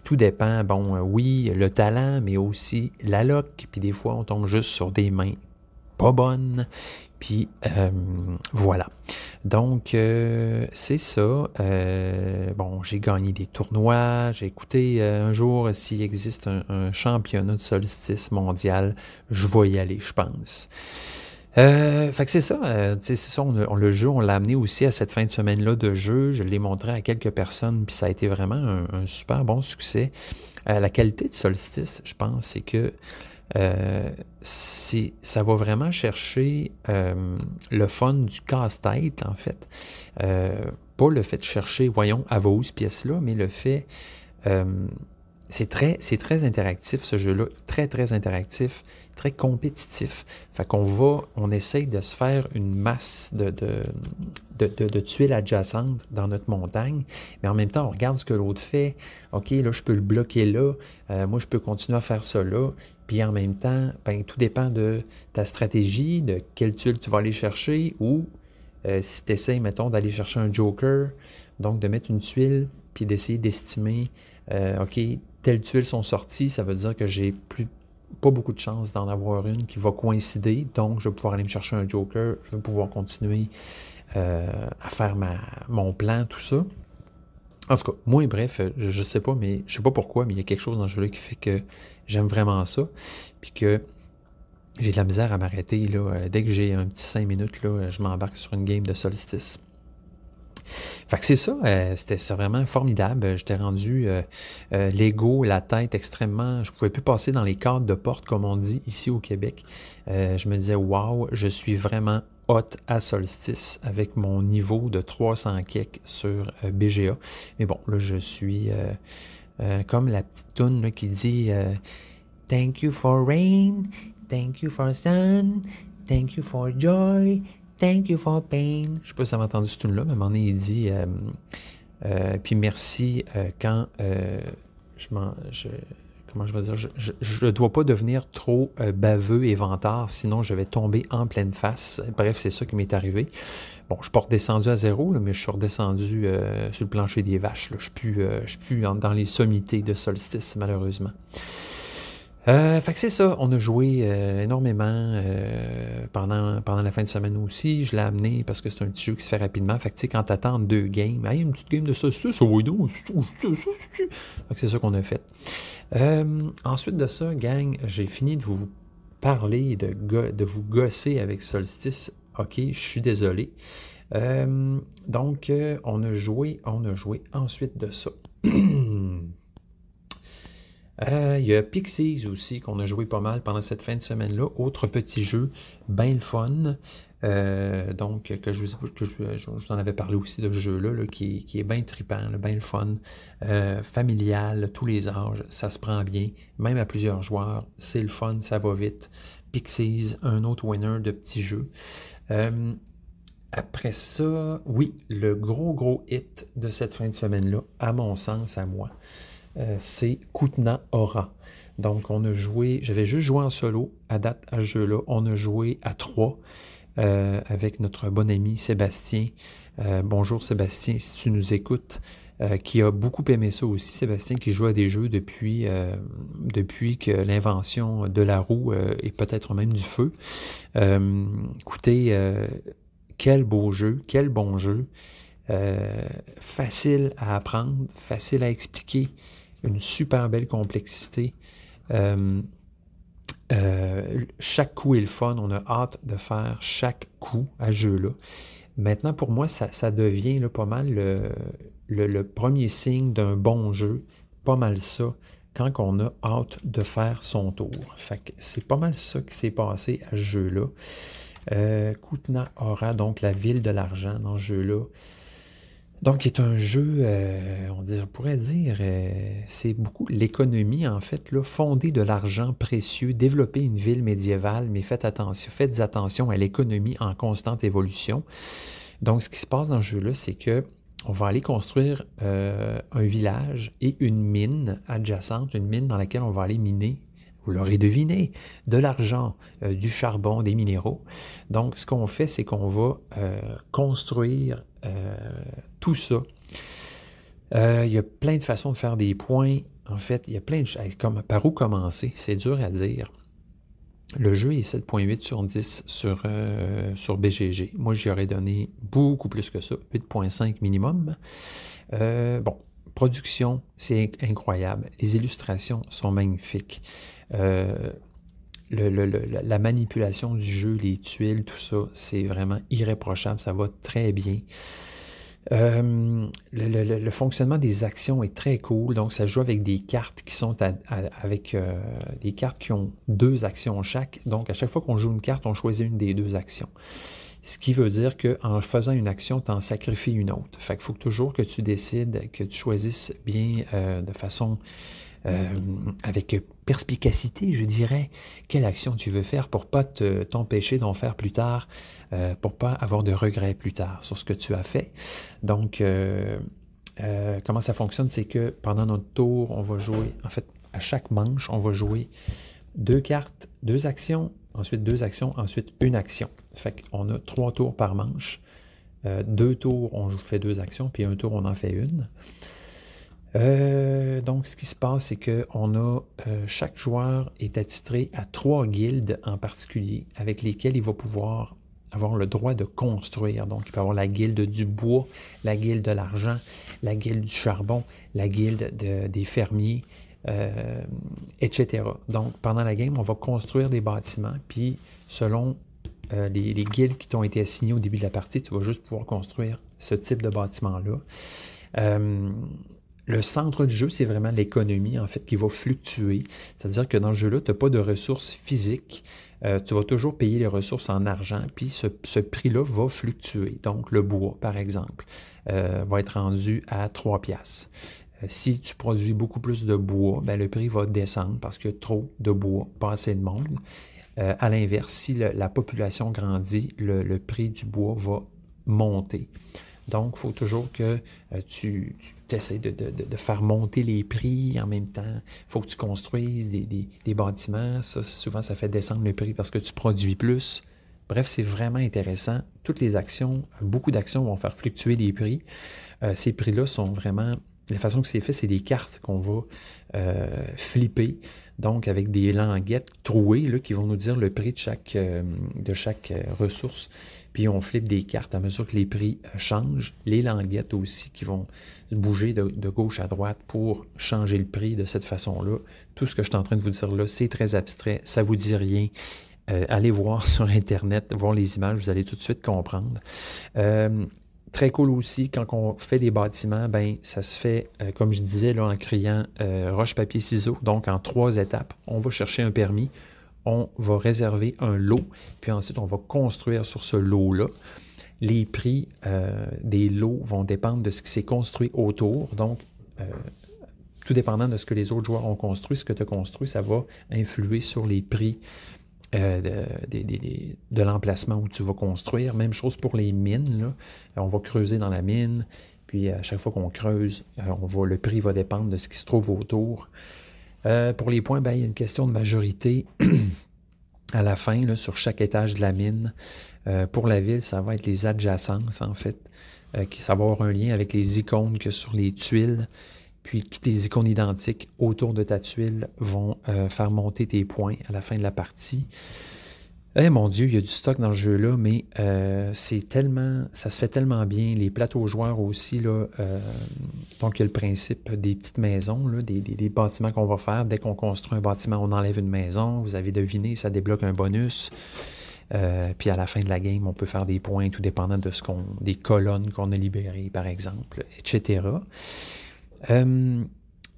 tout dépend. Bon, oui, le talent, mais aussi la luck. Puis des fois, on tombe juste sur des mains pas bonnes. Puis voilà. Donc, c'est ça. Bon, j'ai gagné des tournois. J'ai écouté un jour s'il existe un championnat de solstice mondial. Je vais y aller, je pense. Fait que c'est ça. C'est ça, le jeu, on l'a amené aussi à cette fin de semaine-là de jeu. Je l'ai montré à quelques personnes, puis ça a été vraiment un super bon succès. La qualité de solstice, je pense, c'est que ça va vraiment chercher le fun du casse-tête, en fait. Pas le fait de chercher, voyons, à vos pièces-là, mais le fait... c'est très interactif, ce jeu-là. Très, très interactif, très compétitif. Fait on essaye de se faire une masse de tuiles adjacentes dans notre montagne, mais en même temps, on regarde ce que l'autre fait. OK, là, je peux le bloquer là. Moi, je peux continuer à faire ça là. Puis en même temps, ben, tout dépend de ta stratégie, de quelle tuile tu vas aller chercher, ou si tu essaies, mettons, d'aller chercher un joker, donc de mettre une tuile, puis d'essayer d'estimer, OK, telles tuiles sont sorties, ça veut dire que j'ai pas beaucoup de chances d'en avoir une qui va coïncider, donc je vais pouvoir aller me chercher un joker, je vais pouvoir continuer à faire mon plan, tout ça. En tout cas, moi, bref, je sais pas, mais je sais pas pourquoi, mais il y a quelque chose dans ce jeu-là qui fait que j'aime vraiment ça, puis que j'ai de la misère à m'arrêter, là. Dès que j'ai un petit 5 minutes, là, je m'embarque sur une game de Solstice. Fait que c'est ça, c'était vraiment formidable. J'étais rendu l'ego, la tête extrêmement... Je pouvais plus passer dans les cadres de porte, comme on dit ici au Québec. Je me disais, wow, je suis vraiment hot à Solstice avec mon niveau de 300 kek sur BGA. Mais bon, là, je suis comme la petite toune là, qui dit Thank you for rain, thank you for sun, thank you for joy, thank you for pain. Je sais pas si ça m'a entendu ce tune-là, mais à un moment donné, il dit puis merci quand comment je vais dire, je dois pas devenir trop baveux et vantard, sinon je vais tomber en pleine face. Bref, c'est ça qui m'est arrivé. Bon, je suis pas redescendu à zéro, là, mais je suis redescendu sur le plancher des vaches. Là. Je suis plus dans les sommités de Solstice, malheureusement. Fait que c'est ça, on a joué énormément pendant la fin de semaine aussi. Je l'ai amené parce que c'est un petit jeu qui se fait rapidement. Fait que tu sais, quand t'attends 2 games, une petite game de ça, fait que c'est ça qu'on a fait. Ensuite de ça, gang, j'ai fini de vous parler, de vous gosser avec Solstice. OK, je suis désolé. Donc, on a joué ensuite de ça. Il y a Pixies aussi qu'on a joué pas mal pendant cette fin de semaine-là. Autre petit jeu, bien le fun. Donc, je vous en avais parlé aussi de ce jeu-là, là, qui est bien trippant, bien le fun. Familial, tous les âges, ça se prend bien. Même à plusieurs joueurs, c'est le fun, ça va vite. Pixies, un autre winner de petits jeux. Après ça, oui, le gros hit de cette fin de semaine-là, à mon sens, à moi, c'est Kutna Hora. Donc, on a joué, j'avais juste joué en solo à date à ce jeu-là. On a joué à 3 avec notre bon ami Sébastien. Bonjour Sébastien, si tu nous écoutes, qui a beaucoup aimé ça aussi. Sébastien qui joue à des jeux depuis que l'invention de la roue et peut-être même du feu. Écoutez, quel beau jeu, quel bon jeu. Facile à apprendre, facile à expliquer, une super belle complexité. Chaque coup est le fun, on a hâte de faire chaque coup à ce jeu-là. Maintenant, pour moi, ça devient là, pas mal le premier signe d'un bon jeu pas mal ça quand on a hâte de faire son tour. Fait que c'est pas mal ça qui s'est passé à ce jeu-là. Kutna Hora, donc la ville de l'argent dans ce jeu-là. Donc, c'est un jeu, on pourrait dire, c'est beaucoup l'économie, en fait, là, fonder de l'argent précieux, développer une ville médiévale, mais faites attention à l'économie en constante évolution. Donc, ce qui se passe dans ce jeu-là, c'est que on va aller construire un village et une mine adjacente, une mine dans laquelle on va aller miner, vous l'aurez deviné, de l'argent, du charbon, des minéraux. Donc, ce qu'on fait, c'est qu'on va construire tout ça. Il y a plein de façons de faire des points. En fait, il y a plein de choses. Par où commencer? C'est dur à dire. Le jeu est 7.8 sur 10 sur BGG. Moi, j'y aurais donné beaucoup plus que ça, 8.5 minimum. Bon, production, c'est incroyable. Les illustrations sont magnifiques. La manipulation du jeu, les tuiles, tout ça, c'est vraiment irréprochable. Ça va très bien. Le fonctionnement des actions est très cool, donc ça joue avec des cartes qui sont avec des cartes qui ont 2 actions chaque. Donc à chaque fois qu'on joue une carte, on choisit une des 2 actions. Ce qui veut dire qu'en faisant une action, tu en sacrifies une autre. Fait qu'il faut toujours que tu décides, que tu choisisses bien de façon avec perspicacité, je dirais, quelle action tu veux faire pour ne pas t'empêcher d'en faire plus tard, pour ne pas avoir de regrets plus tard sur ce que tu as fait. Donc, comment ça fonctionne, c'est que pendant notre tour, on va jouer, en fait, à chaque manche, on va jouer 2 cartes, 2 actions, ensuite 2 actions, ensuite une action. Fait qu'on a 3 tours par manche. 2 tours, on fait 2 actions, puis 1 tour, on en fait une. Donc, ce qui se passe, c'est que chaque joueur est attitré à 3 guildes en particulier avec lesquelles il va pouvoir avoir le droit de construire. Donc, il peut avoir la guilde du bois, la guilde de l'argent, la guilde du charbon, la guilde des fermiers, etc. Donc, pendant la game, on va construire des bâtiments, puis selon les guildes qui t'ont été assignées au début de la partie, tu vas juste pouvoir construire ce type de bâtiment-là. Le centre du jeu, c'est vraiment l'économie, en fait, qui va fluctuer. C'est-à-dire que dans ce jeu-là, tu n'as pas de ressources physiques. Tu vas toujours payer les ressources en argent, puis ce prix-là va fluctuer. Donc, le bois, par exemple, va être rendu à 3 piastres. Si tu produis beaucoup plus de bois, ben, le prix va descendre parce qu'il y a trop de bois, pas assez de monde. À l'inverse, si la population grandit, le prix du bois va monter. Donc, il faut toujours que tu essaies de faire monter les prix en même temps. Il faut que tu construises des bâtiments. Ça, souvent, ça fait descendre le prix parce que tu produis plus. Bref, c'est vraiment intéressant. Toutes les actions, beaucoup d'actions vont faire fluctuer les prix. Ces prix-là sont vraiment... La façon que c'est fait, c'est des cartes qu'on va flipper, donc avec des languettes trouées là, qui vont nous dire le prix de chaque ressource. Puis on flippe des cartes à mesure que les prix changent. Les languettes aussi qui vont bouger de gauche à droite pour changer le prix de cette façon-là. Tout ce que je suis en train de vous dire là, c'est très abstrait, ça ne vous dit rien. Allez voir sur Internet, voir les images, vous allez tout de suite comprendre. Très cool aussi, quand on fait des bâtiments, ben ça se fait, comme je disais, là, en criant roche, papier, ciseaux, donc en 3 étapes. On va chercher un permis, on va réserver un lot, puis ensuite on va construire sur ce lot-là. Les prix des lots vont dépendre de ce qui s'est construit autour, donc tout dépendant de ce que les autres joueurs ont construit, ce que tu as construit, ça va influer sur les prix de l'emplacement où tu vas construire. Même chose pour les mines, là. On va creuser dans la mine, puis à chaque fois qu'on creuse, le prix va dépendre de ce qui se trouve autour. Pour les points, ben, il y a une question de majorité à la fin, là, sur chaque étage de la mine. Pour la ville, ça va être les adjacences, en fait, ça va avoir un lien avec les icônes que sur les tuiles. Puis toutes les icônes identiques autour de ta tuile vont faire monter tes points à la fin de la partie. Eh mon Dieu, il y a du stock dans le jeu-là, mais ça se fait tellement bien. Les plateaux joueurs aussi, là, donc il y a le principe des petites maisons, là, des bâtiments qu'on va faire. Dès qu'on construit un bâtiment, on enlève une maison. Vous avez deviné, ça débloque un bonus. Puis à la fin de la game, on peut faire des points, tout dépendant de des colonnes qu'on a libérées, par exemple, etc.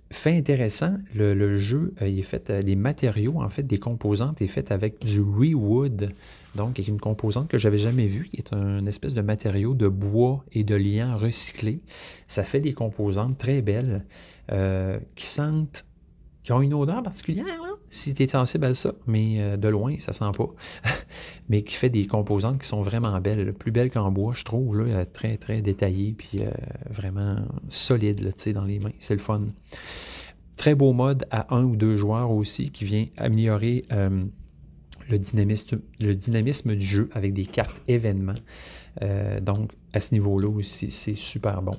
fait intéressant, le jeu, il est fait, les matériaux, en fait, des composantes, est fait avec du Rewood, donc avec une composante que j'avais jamais vue, qui est un espèce de matériau de bois et de liant recyclé. Ça fait des composantes très belles, qui ont une odeur particulière, là, si tu es sensible à ça, mais de loin, ça sent pas. Mais qui fait des composantes qui sont vraiment belles, là, plus belles qu'en bois, je trouve, là, très, très détaillées, puis vraiment solides, là, tu sais, dans les mains. C'est le fun. Très beau mode à 1 ou 2 joueurs aussi, qui vient améliorer le dynamisme du jeu avec des cartes événements. Donc, à ce niveau-là aussi, c'est super bon.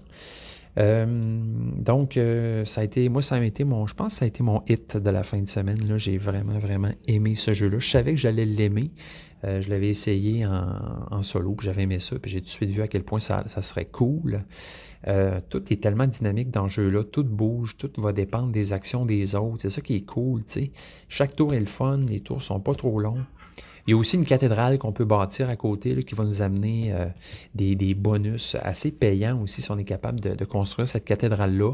Donc, ça a été je pense que ça a été mon hit de la fin de semaine. Là, j'ai vraiment, vraiment aimé ce jeu-là. Je savais que j'allais l'aimer. Je l'avais essayé en solo, puis j'avais aimé ça, puis j'ai tout de suite vu à quel point ça serait cool. Tout est tellement dynamique dans ce jeu-là, tout bouge, tout va dépendre des actions des autres. C'est ça qui est cool, tu sais. Chaque tour est le fun, les tours sont pas trop longs. Il y a aussi une cathédrale qu'on peut bâtir à côté là, qui va nous amener des bonus assez payants aussi si on est capable de construire cette cathédrale-là.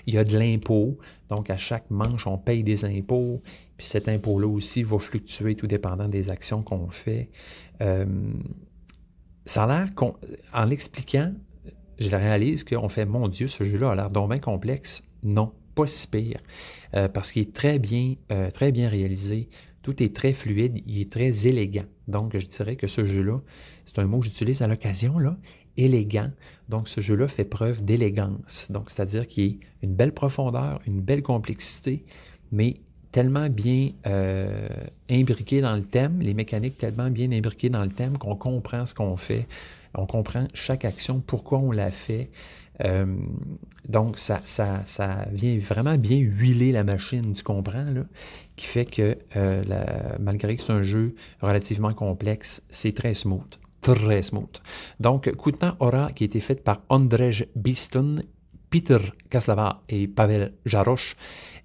Il y a de l'impôt, donc à chaque manche, on paye des impôts, puis cet impôt-là aussi va fluctuer tout dépendant des actions qu'on fait. Ça a l'air en l'expliquant, je réalise qu'on fait, mon Dieu, ce jeu-là a l'air donc bien complexe. Non, pas si pire, parce qu'il est très bien réalisé. Tout est très fluide, il est très élégant. Donc, je dirais que ce jeu-là, c'est un mot que j'utilise à l'occasion, là, élégant. Donc, ce jeu-là fait preuve d'élégance. Donc, c'est-à-dire qu'il est une belle profondeur, une belle complexité, mais tellement bien imbriqué dans le thème, les mécaniques tellement bien imbriquées dans le thème qu'on comprend ce qu'on fait, on comprend chaque action, pourquoi on la fait. Donc, ça vient vraiment bien huiler la machine, tu comprends, là, qui fait que malgré que c'est un jeu relativement complexe, c'est très smooth. Très smooth. Donc, Kutna Hora, qui a été fait par Ondrej Biston, Peter Kaslava et Pavel Jarosz.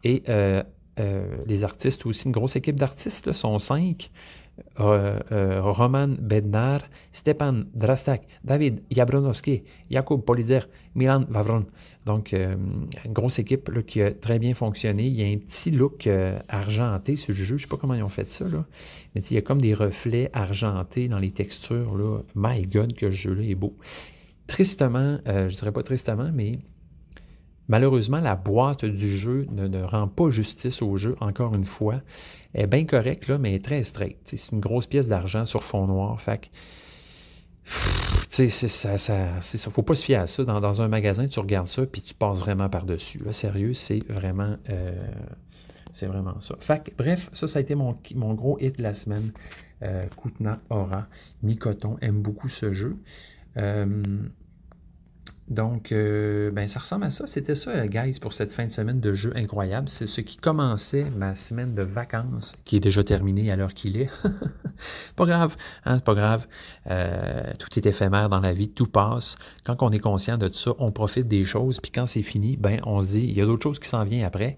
Et les artistes aussi, une grosse équipe d'artistes, là, sont 5. Roman Bednar, Stepan Drastak, David Jabronovski, Jakub Polizer, Milan Vavron. Donc, une grosse équipe là, qui a très bien fonctionné. Il y a un petit look argenté sur le jeu. Je ne sais pas comment ils ont fait ça, là. Mais il y a comme des reflets argentés dans les textures. Là. My God, que ce jeu-là est beau. Tristement, je ne dirais pas tristement, mais malheureusement, la boîte du jeu ne rend pas justice au jeu, encore une fois. Elle est bien correcte, là, mais elle est très straight. C'est une grosse pièce d'argent sur fond noir. Fait que, c'est ça. Faut pas se fier à ça. Dans un magasin, tu regardes ça puis tu passes vraiment par-dessus. Là, sérieux, c'est vraiment ça. Fait que, bref, ça a été mon gros hit de la semaine. Kutna Hora. Nicoton aime beaucoup ce jeu. Donc, ça ressemble à ça. C'était ça, guys, pour cette fin de semaine de jeu incroyable. C'est ce qui commençait ma semaine de vacances, qui est déjà terminée à l'heure qu'il est. Pas grave, hein, pas grave. Tout est éphémère dans la vie, tout passe. Quand on est conscient de tout ça, on profite des choses, puis quand c'est fini, on se dit, il y a d'autres choses qui s'en viennent après.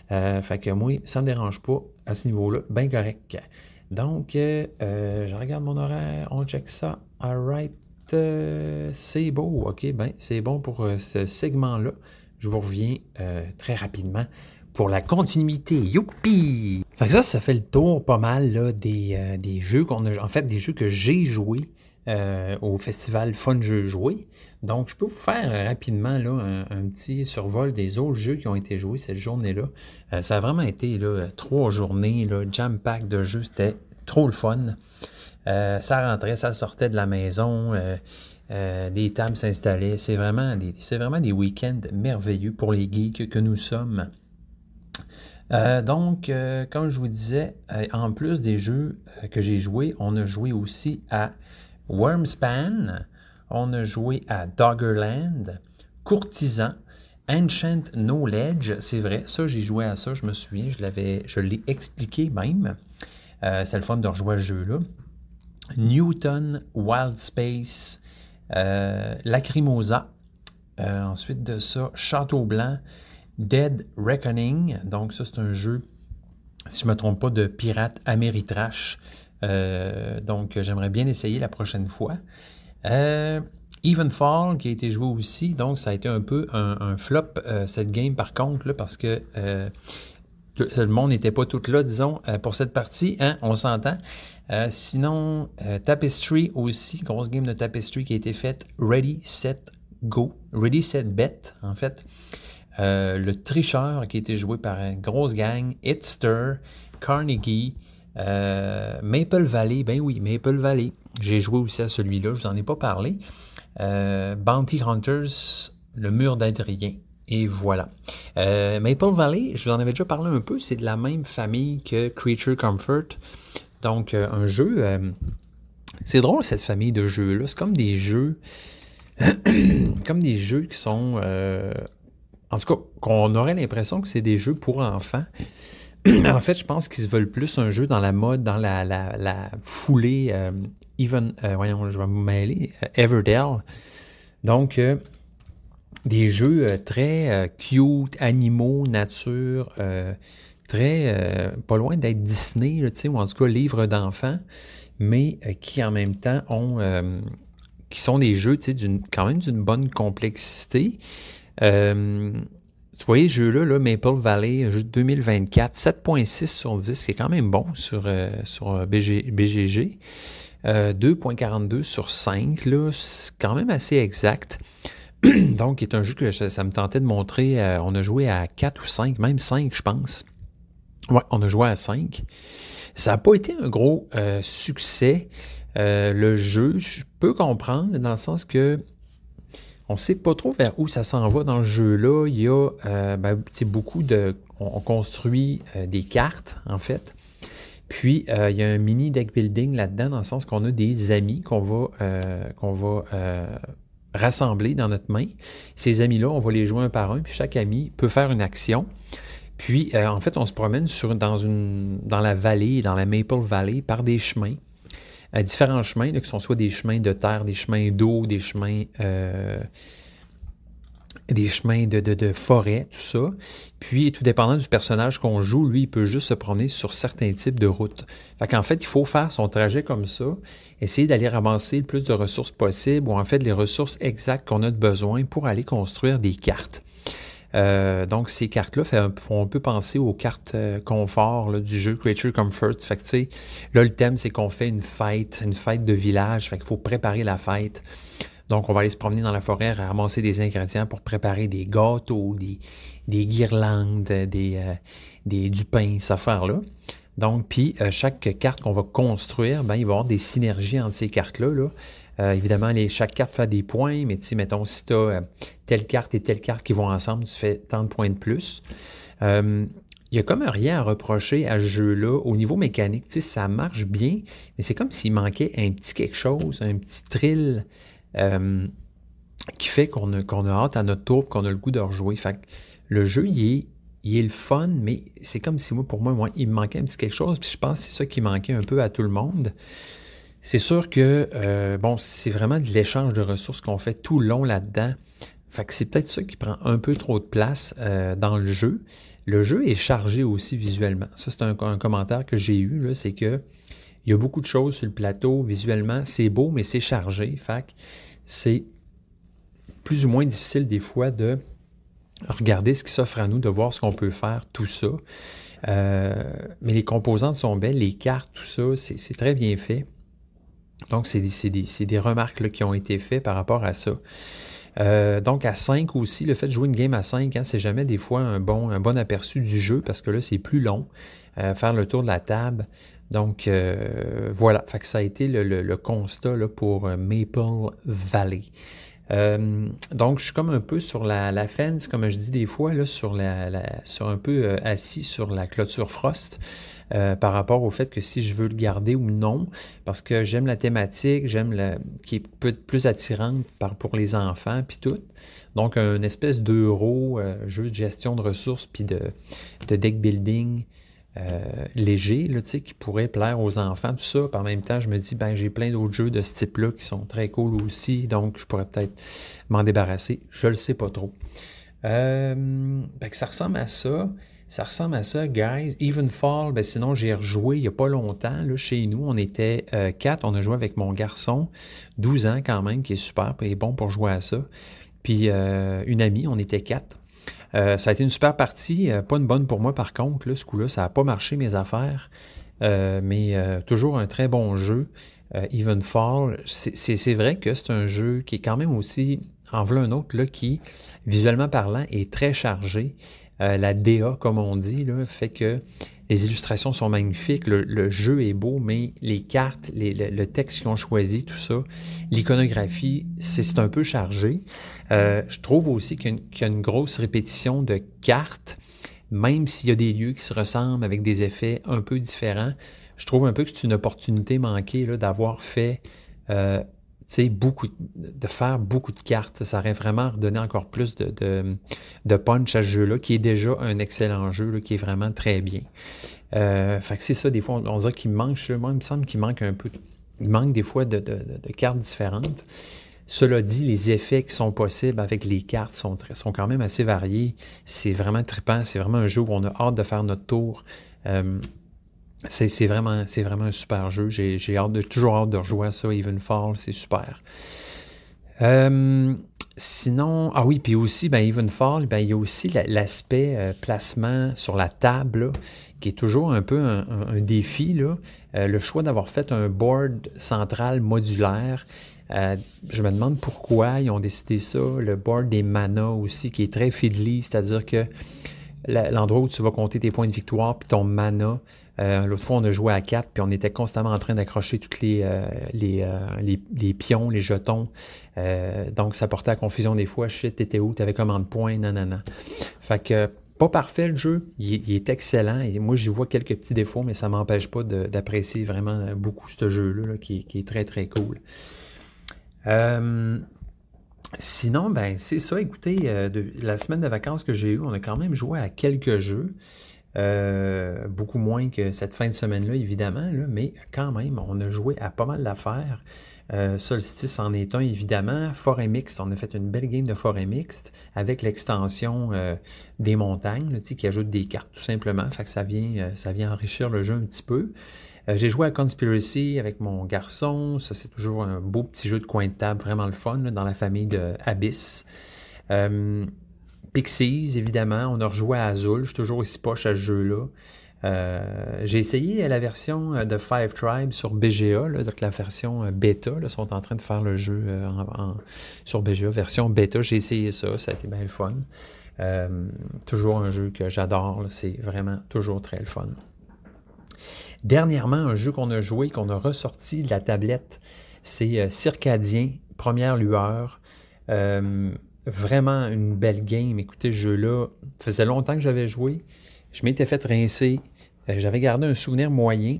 Fait que moi, ça ne me dérange pas à ce niveau-là, bien correct. Donc, je regarde mon horaire, on check ça. All right. C'est beau, ok, c'est bon pour ce segment-là. Je vous reviens très rapidement pour la continuité. Youpi! Fait que ça fait le tour pas mal là, des jeux qu'on a, en fait, des jeux que j'ai joués au festival Fun Jeux Joués. Donc, je peux vous faire rapidement là, un petit survol des autres jeux qui ont été joués cette journée-là. Ça a vraiment été là, 3 journées, là, jam-pack de jeux, c'était trop le fun. Ça rentrait, ça sortait de la maison, les tables s'installaient. C'est vraiment des week-ends merveilleux pour les geeks que nous sommes. Donc, comme je vous disais, en plus des jeux que j'ai joués, on a joué aussi à Wormspan, on a joué à Doggerland, Courtisan, Ancient Knowledge, c'est vrai, ça j'ai joué à ça, je me souviens, je l'ai expliqué même. C'est le fun de rejouer à ce jeu-là. Newton, Wild Space, Lacrimosa, ensuite de ça, Château Blanc, Dead Reckoning, donc ça c'est un jeu, si je ne me trompe pas, de pirate Ameritrash, donc j'aimerais bien essayer la prochaine fois. Evenfall qui a été joué aussi, donc ça a été un peu un flop cette game par contre, là, parce que le monde n'était pas tout là, disons, pour cette partie, hein, on s'entend. Sinon, Tapestry aussi, grosse game de Tapestry qui a été faite, Ready, Set, Go, Ready, Set, Bet, en fait. Le Tricheur qui a été joué par une grosse gang, Hitster, Carnegie, Maple Valley, ben oui, Maple Valley. J'ai joué aussi à celui-là, je vous en ai pas parlé. Bounty Hunters, le mur d'Adrien. Et voilà. Maple Valley, je vous en avais déjà parlé un peu, c'est de la même famille que Creature Comfort. Donc, un jeu... c'est drôle, cette famille de jeux-là. C'est comme des jeux... comme des jeux qui sont... en tout cas, qu'on aurait l'impression que c'est des jeux pour enfants. En fait, je pense qu'ils se veulent plus un jeu dans la mode, dans la foulée... voyons, je vais me mêler. Everdell. Donc... des jeux très cute, animaux, nature, très pas loin d'être Disney, là, ou en tout cas livres d'enfants, mais qui en même temps qui sont des jeux quand même d'une bonne complexité. Tu voyez, ce jeu-là, là, Maple Valley, jeu de 2024, 7.6 sur 10, c'est quand même bon sur BGG. 2.42 sur 5, là, c'est quand même assez exact. Donc, c'est un jeu que ça me tentait de montrer. On a joué à 4 ou 5, même 5, je pense. Ouais, on a joué à 5. Ça n'a pas été un gros succès. Le jeu, je peux comprendre, dans le sens que on ne sait pas trop vers où ça s'en va dans le jeu-là. Il y a beaucoup de... On construit des cartes, en fait. Puis, il y a un mini deck building là-dedans, dans le sens qu'on a des amis qu'on va rassemblés dans notre main. Ces amis-là, on va les jouer un par un, puis chaque ami peut faire une action. Puis, en fait, on se promène dans la vallée, dans la Maple Valley, par des chemins. Différents chemins, là, qui sont soit des chemins de terre, des chemins d'eau, des chemins de forêt, tout ça. Puis, tout dépendant du personnage qu'on joue, lui, il peut juste se promener sur certains types de routes. Fait qu'en fait, il faut faire son trajet comme ça, essayer d'aller ramasser le plus de ressources possible, ou en fait, les ressources exactes qu'on a de besoin pour aller construire des cartes. Donc, ces cartes-là font un peu penser aux cartes confort là, du jeu Creature Comfort. Fait que, tu sais, là, le thème, c'est qu'on fait une fête de village. Fait qu'il faut préparer la fête. Donc, on va aller se promener dans la forêt, ramasser des ingrédients pour préparer des gâteaux, des guirlandes, du pain, cette affaire-là. Donc, puis, chaque carte qu'on va construire, ben, il va y avoir des synergies entre ces cartes-là, là. Évidemment, chaque carte fait des points, mais mettons, si tu as telle carte et telle carte qui vont ensemble, tu fais tant de points de plus. Il n'y a comme rien à reprocher à ce jeu-là. Au niveau mécanique, ça marche bien, mais c'est comme s'il manquait un petit quelque chose, un petit thrill qui fait qu'on a hâte à notre tour, qu'on a le goût de rejouer. Fait que le jeu, il est le fun, mais c'est comme si pour moi, il me manquait un petit quelque chose, puis je pense que c'est ça qui manquait un peu à tout le monde. C'est sûr que, c'est vraiment de l'échange de ressources qu'on fait tout le long là-dedans. Fait que c'est peut-être ça qui prend un peu trop de place dans le jeu. Le jeu est chargé aussi visuellement. Ça, c'est un commentaire que j'ai eu, là, c'est que il y a beaucoup de choses sur le plateau. Visuellement, c'est beau, mais c'est chargé. Fait que c'est plus ou moins difficile des fois de regarder ce qui s'offre à nous, de voir ce qu'on peut faire, tout ça. Mais les composantes sont belles, les cartes, tout ça, c'est très bien fait. Donc, c'est des remarques là, qui ont été faites par rapport à ça. Donc, à 5 aussi, le fait de jouer une game à 5, c'est jamais des fois un bon aperçu du jeu, parce que là, c'est plus long. Faire le tour de la table. Donc, voilà. Fait que ça a été le constat là, pour Maple Valley. Donc, je suis comme un peu sur la fence, comme je dis des fois, là, sur un peu assis sur la clôture Frost. Par rapport au fait que si je veux le garder ou non, parce que j'aime la thématique, qui est plus attirante pour les enfants, puis tout. Donc, une espèce d'euro, jeu de gestion de ressources, puis de deck building léger, là, qui pourrait plaire aux enfants, tout ça. Puis en même temps, je me dis, j'ai plein d'autres jeux de ce type-là qui sont très cool aussi, donc je pourrais peut-être m'en débarrasser. Je le sais pas trop. Que ça ressemble à ça. Ça ressemble à ça, guys. Evenfall, ben sinon j'ai rejoué il n'y a pas longtemps. Là, chez nous, on était 4. On a joué avec mon garçon, 12 ans quand même, qui est super et bon pour jouer à ça. Puis une amie, on était 4. Ça a été une super partie, pas une bonne pour moi par contre. Là, ce coup-là, ça n'a pas marché mes affaires. Mais toujours un très bon jeu. Evenfall, c'est vrai que c'est un jeu qui est quand même aussi, en voilà un autre, là, qui, visuellement parlant, est très chargé. La DA, comme on dit, là, fait que les illustrations sont magnifiques, le jeu est beau, mais les cartes, le texte qu'ils ont choisi, tout ça, l'iconographie, c'est un peu chargé. Je trouve aussi qu'il y a une grosse répétition de cartes, même s'il y a des lieux qui se ressemblent avec des effets un peu différents. Je trouve un peu que c'est une opportunité manquée là, d'avoir fait de faire beaucoup de cartes. Ça aurait vraiment redonné encore plus de punch à ce jeu-là, qui est déjà un excellent jeu, là, qui est vraiment très bien. Fait que c'est ça, des fois, on dirait qu'il manque, moi, il me semble qu'il manque un peu, il manque des fois de cartes différentes. Cela dit, les effets qui sont possibles avec les cartes sont quand même assez variés. C'est vraiment trippant, c'est vraiment un jeu où on a hâte de faire notre tour. C'est vraiment un super jeu. J'ai toujours hâte de rejouer à ça, Evenfall, c'est super. Sinon, ah oui, puis aussi, ben, Evenfall, ben, il y a aussi l'aspect placement sur la table, là, qui est toujours un peu un défi, là. Le choix d'avoir fait un board central modulaire. Je me demande pourquoi ils ont décidé ça. Le board des manas aussi, qui est très fiddly, c'est-à-dire que l'endroit où tu vas compter tes points de victoire puis ton mana. L'autre fois, on a joué à 4, puis on était constamment en train d'accrocher tous les pions, les jetons. Donc, ça portait à confusion des fois. Shit, t'étais où? T'avais combien de points? Nanana. Fait que, pas parfait le jeu. Il est excellent. Et moi, j'y vois quelques petits défauts, mais ça ne m'empêche pas d'apprécier vraiment beaucoup ce jeu-là, là, qui est très, très cool. Sinon, ben c'est ça. Écoutez, la semaine de vacances que j'ai eue, on a quand même joué à quelques jeux. Beaucoup moins que cette fin de semaine-là, évidemment, là, mais quand même, on a joué à pas mal d'affaires. Solstice en est un, évidemment. Forêt mixte, on a fait une belle game de forêt mixte avec l'extension des montagnes, là, qui ajoute des cartes tout simplement. Fait que ça vient enrichir le jeu un petit peu. J'ai joué à Conspiracy avec mon garçon. Ça, c'est toujours un beau petit jeu de coin de table, vraiment le fun, là, dans la famille de Abyss. Pixies, évidemment, on a rejoué à Azul, je suis toujours aussi poche à ce jeu-là. J'ai essayé la version de Five Tribes sur BGA, là, donc la version bêta, là, sont en train de faire le jeu sur BGA, version bêta, j'ai essayé ça, ça a été bien le fun. Toujours un jeu que j'adore, c'est vraiment toujours très le fun. Dernièrement, un jeu qu'on a joué, qu'on a ressorti de la tablette, c'est Circadien, Première Lueur. Vraiment une belle game. Écoutez, ce jeu-là, ça faisait longtemps que j'avais joué. Je m'étais fait rincer. J'avais gardé un souvenir moyen.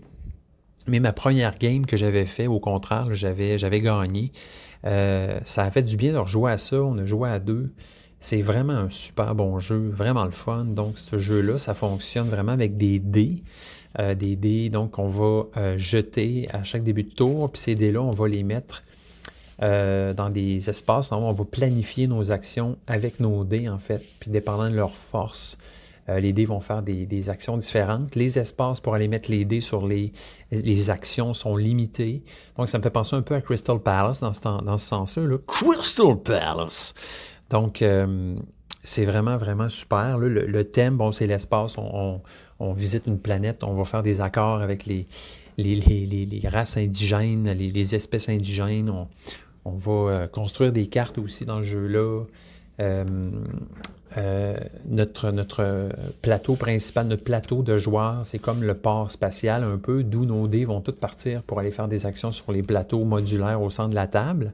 Mais ma première game que j'avais fait, au contraire, j'avais gagné. Ça a fait du bien de rejouer à ça. On a joué à 2. C'est vraiment un super bon jeu, vraiment le fun. Donc, ce jeu-là, ça fonctionne vraiment avec des dés. Des dés, donc, on va jeter à chaque début de tour. Puis ces dés-là, on va les mettre dans des espaces. On va planifier nos actions avec nos dés, en fait. Puis, dépendant de leur force, les dés vont faire des actions différentes. Les espaces pour aller mettre les dés sur les actions sont limités. Donc, ça me fait penser un peu à Crystal Palace dans ce sens-là. Là. Crystal Palace! Donc, c'est vraiment, vraiment super. Là, le thème, bon, c'est l'espace. On visite une planète, on va faire des accords avec les races indigènes, les espèces indigènes. On va construire des cartes aussi dans ce jeu-là. Notre plateau principal, notre plateau de joueurs, c'est comme le port spatial un peu, d'où nos dés vont tous partir pour aller faire des actions sur les plateaux modulaires au centre de la table.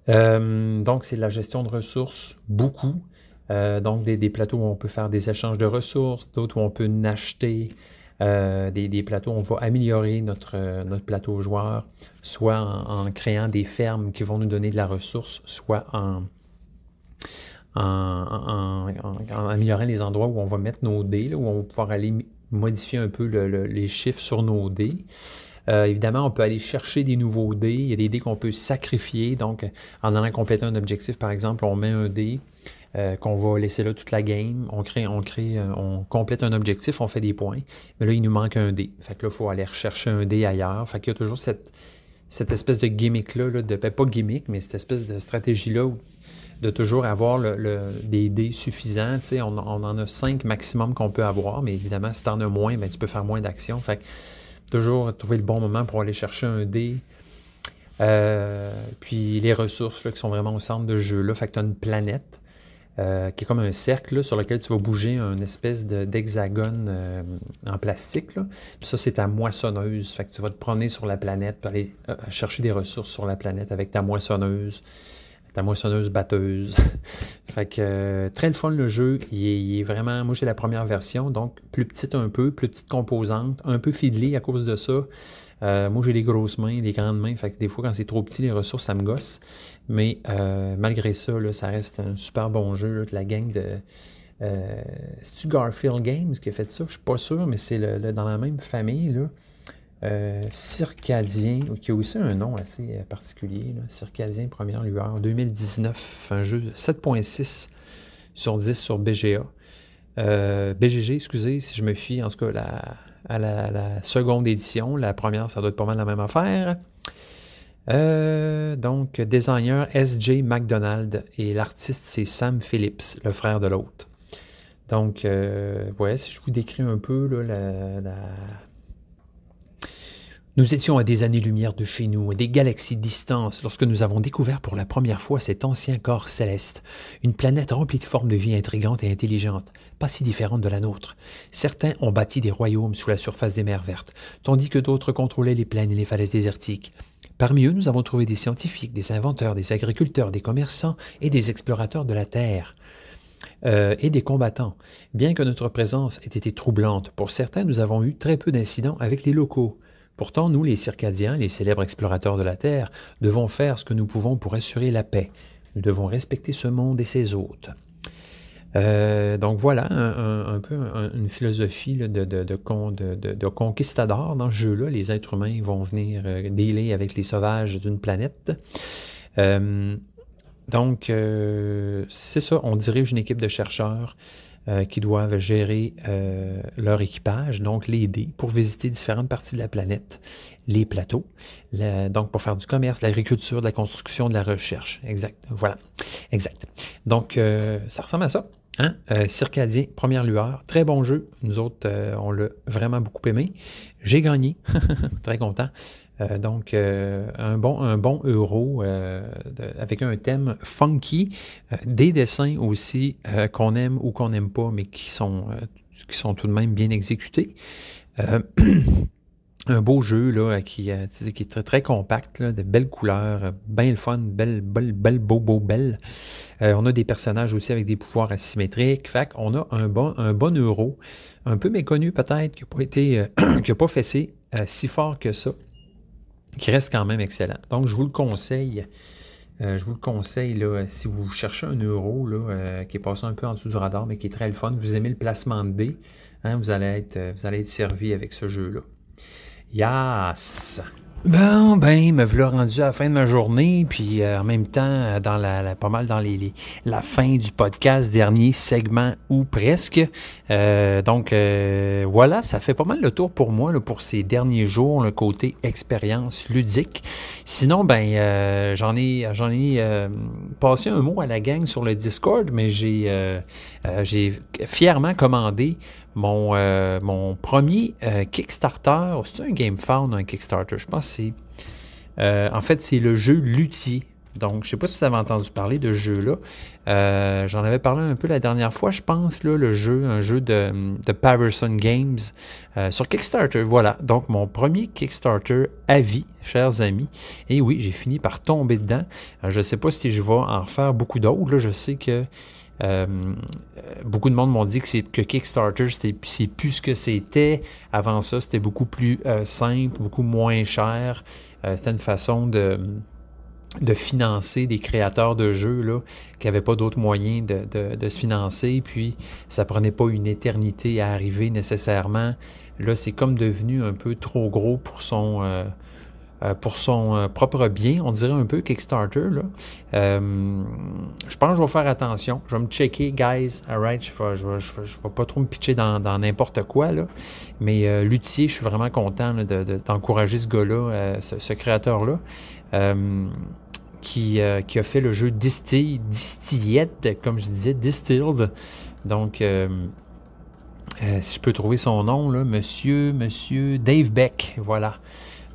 Donc, c'est de la gestion de ressources, beaucoup. Donc, des plateaux où on peut faire des échanges de ressources, d'autres où on peut acheter, des plateaux où on va améliorer notre plateau joueur, soit en créant des fermes qui vont nous donner de la ressource, soit en améliorant les endroits où on va mettre nos dés, là, où on va pouvoir aller modifier un peu les chiffres sur nos dés. Évidemment, on peut aller chercher des nouveaux dés. Il y a des dés qu'on peut sacrifier. Donc, en allant compléter un objectif, par exemple, on met un dé. qu'on va laisser là toute la game. On complète un objectif, on fait des points. Mais là, il nous manque un dé. Fait que là, il faut aller rechercher un dé ailleurs. Fait qu'il y a toujours cette espèce de gimmick-là, pas gimmick, mais cette espèce de stratégie-là de toujours avoir des dés suffisants. Tu sais, on en a 5 maximum qu'on peut avoir, mais évidemment, si tu en as moins, ben, tu peux faire moins d'actions. Fait que toujours trouver le bon moment pour aller chercher un dé. Puis les ressources là, qui sont vraiment au centre de ce jeu-là. Fait que tu as une planète qui est comme un cercle là, sur lequel tu vas bouger une espèce d'hexagone en plastique. Là. Puis ça, c'est ta moissonneuse. Fait que tu vas te promener sur la planète pour aller chercher des ressources sur la planète avec ta moissonneuse batteuse. Fait que très le fun le jeu. Il est vraiment... Moi, j'ai la première version, donc plus petite un peu, plus petite composante, un peu fiddly à cause de ça. Moi, j'ai les grosses mains, les grandes mains, fait que des fois, quand c'est trop petit, les ressources, ça me gosse. Mais malgré ça, là, ça reste un super bon jeu là, de la gang de... c'est-tu Garfield Games qui a fait ça? Je suis pas sûr, mais c'est dans la même famille, là. Circadien, qui a aussi un nom assez particulier, là. Circadien Première Lueur, 2019, un jeu 7.6 sur 10 sur BGA. BGG, excusez, si je me fie, en tout cas, à la seconde édition. La première, ça doit être pas mal la même affaire. Donc, designer S.J. McDonald et l'artiste, c'est Sam Phillips, le frère de l'autre. Donc, voilà, si je vous décris un peu là, Nous étions à des années-lumière de chez nous, à des galaxies distantes, lorsque nous avons découvert pour la première fois cet ancien corps céleste, une planète remplie de formes de vie intrigantes et intelligentes, pas si différentes de la nôtre. Certains ont bâti des royaumes sous la surface des mers vertes, tandis que d'autres contrôlaient les plaines et les falaises désertiques. Parmi eux, nous avons trouvé des scientifiques, des inventeurs, des agriculteurs, des commerçants et des explorateurs de la Terre. Et des combattants. Bien que notre présence ait été troublante, pour certains, nous avons eu très peu d'incidents avec les locaux. Pourtant, nous, les Circadiens, les célèbres explorateurs de la Terre, devons faire ce que nous pouvons pour assurer la paix. Nous devons respecter ce monde et ses hôtes. Donc voilà, un peu une philosophie là, de conquistador dans ce jeu-là. Les êtres humains vont venir dealer avec les sauvages d'une planète. Donc, c'est ça, on dirige une équipe de chercheurs qui doivent gérer leur équipage, donc les dés, pour visiter différentes parties de la planète, les plateaux, donc pour faire du commerce, l'agriculture, de la construction, de la recherche. Exact, voilà, exact. Donc, ça ressemble à ça. Hein? Circadien, Première Lueur, très bon jeu. Nous autres, on l'a vraiment beaucoup aimé. J'ai gagné, très content. Donc, un bon euro avec un thème funky, des dessins aussi qu'on aime ou qu'on n'aime pas, mais qui sont tout de même bien exécutés. Un beau jeu là, qui est très, très compact, là, de belles couleurs, bien le fun, belle. On a des personnages aussi avec des pouvoirs asymétriques. Fait qu'on a un bon euro, un peu méconnu peut-être, qui n'a pas fessé si fort que ça, qui reste quand même excellent. Donc, je vous le conseille. Là, si vous cherchez un euro là, qui est passé un peu en dessous du radar, mais qui est très le fun, vous aimez le placement de dés, hein, vous allez être servi avec ce jeu-là. Yes! Bon, me voilà rendu à la fin de ma journée, puis en même temps, pas mal dans la fin du podcast, dernier segment ou presque. Donc, voilà, ça fait pas mal le tour pour moi, là, pour ces derniers jours, le côté expérience ludique. Sinon, j'en ai passé un mot à la gang sur le Discord, mais j'ai fièrement commandé mon premier Kickstarter. C'est un GameFound, un Kickstarter. Je pense que en fait, c'est le jeu Luthier. Donc, je ne sais pas si vous avez entendu parler de ce jeu-là. J'en avais parlé un peu la dernière fois, je pense, là, un jeu de Paverson Games sur Kickstarter. Voilà, donc mon premier Kickstarter à vie, chers amis. Et oui, j'ai fini par tomber dedans. Je ne sais pas si je vais en faire beaucoup d'autres. Je sais que beaucoup de monde m'ont dit que Kickstarter, c'est plus ce que c'était. Avant ça, c'était beaucoup plus simple, beaucoup moins cher. C'était une façon de financer des créateurs de jeux là, qui n'avaient pas d'autres moyens de se financer. Puis, ça prenait pas une éternité à arriver nécessairement. Là, c'est comme devenu un peu trop gros pour son pour son propre bien, on dirait un peu Kickstarter, là. Je pense que je vais faire attention. Je vais me checker, guys. Alright, je vais pas trop me pitcher dans n'importe quoi, là. Mais Luthier, je suis vraiment content là, d'encourager ce gars-là, ce créateur-là, qui a fait le jeu Distilled, comme je disais, Distilled. Donc, si je peux trouver son nom, là, Monsieur Dave Beck, voilà.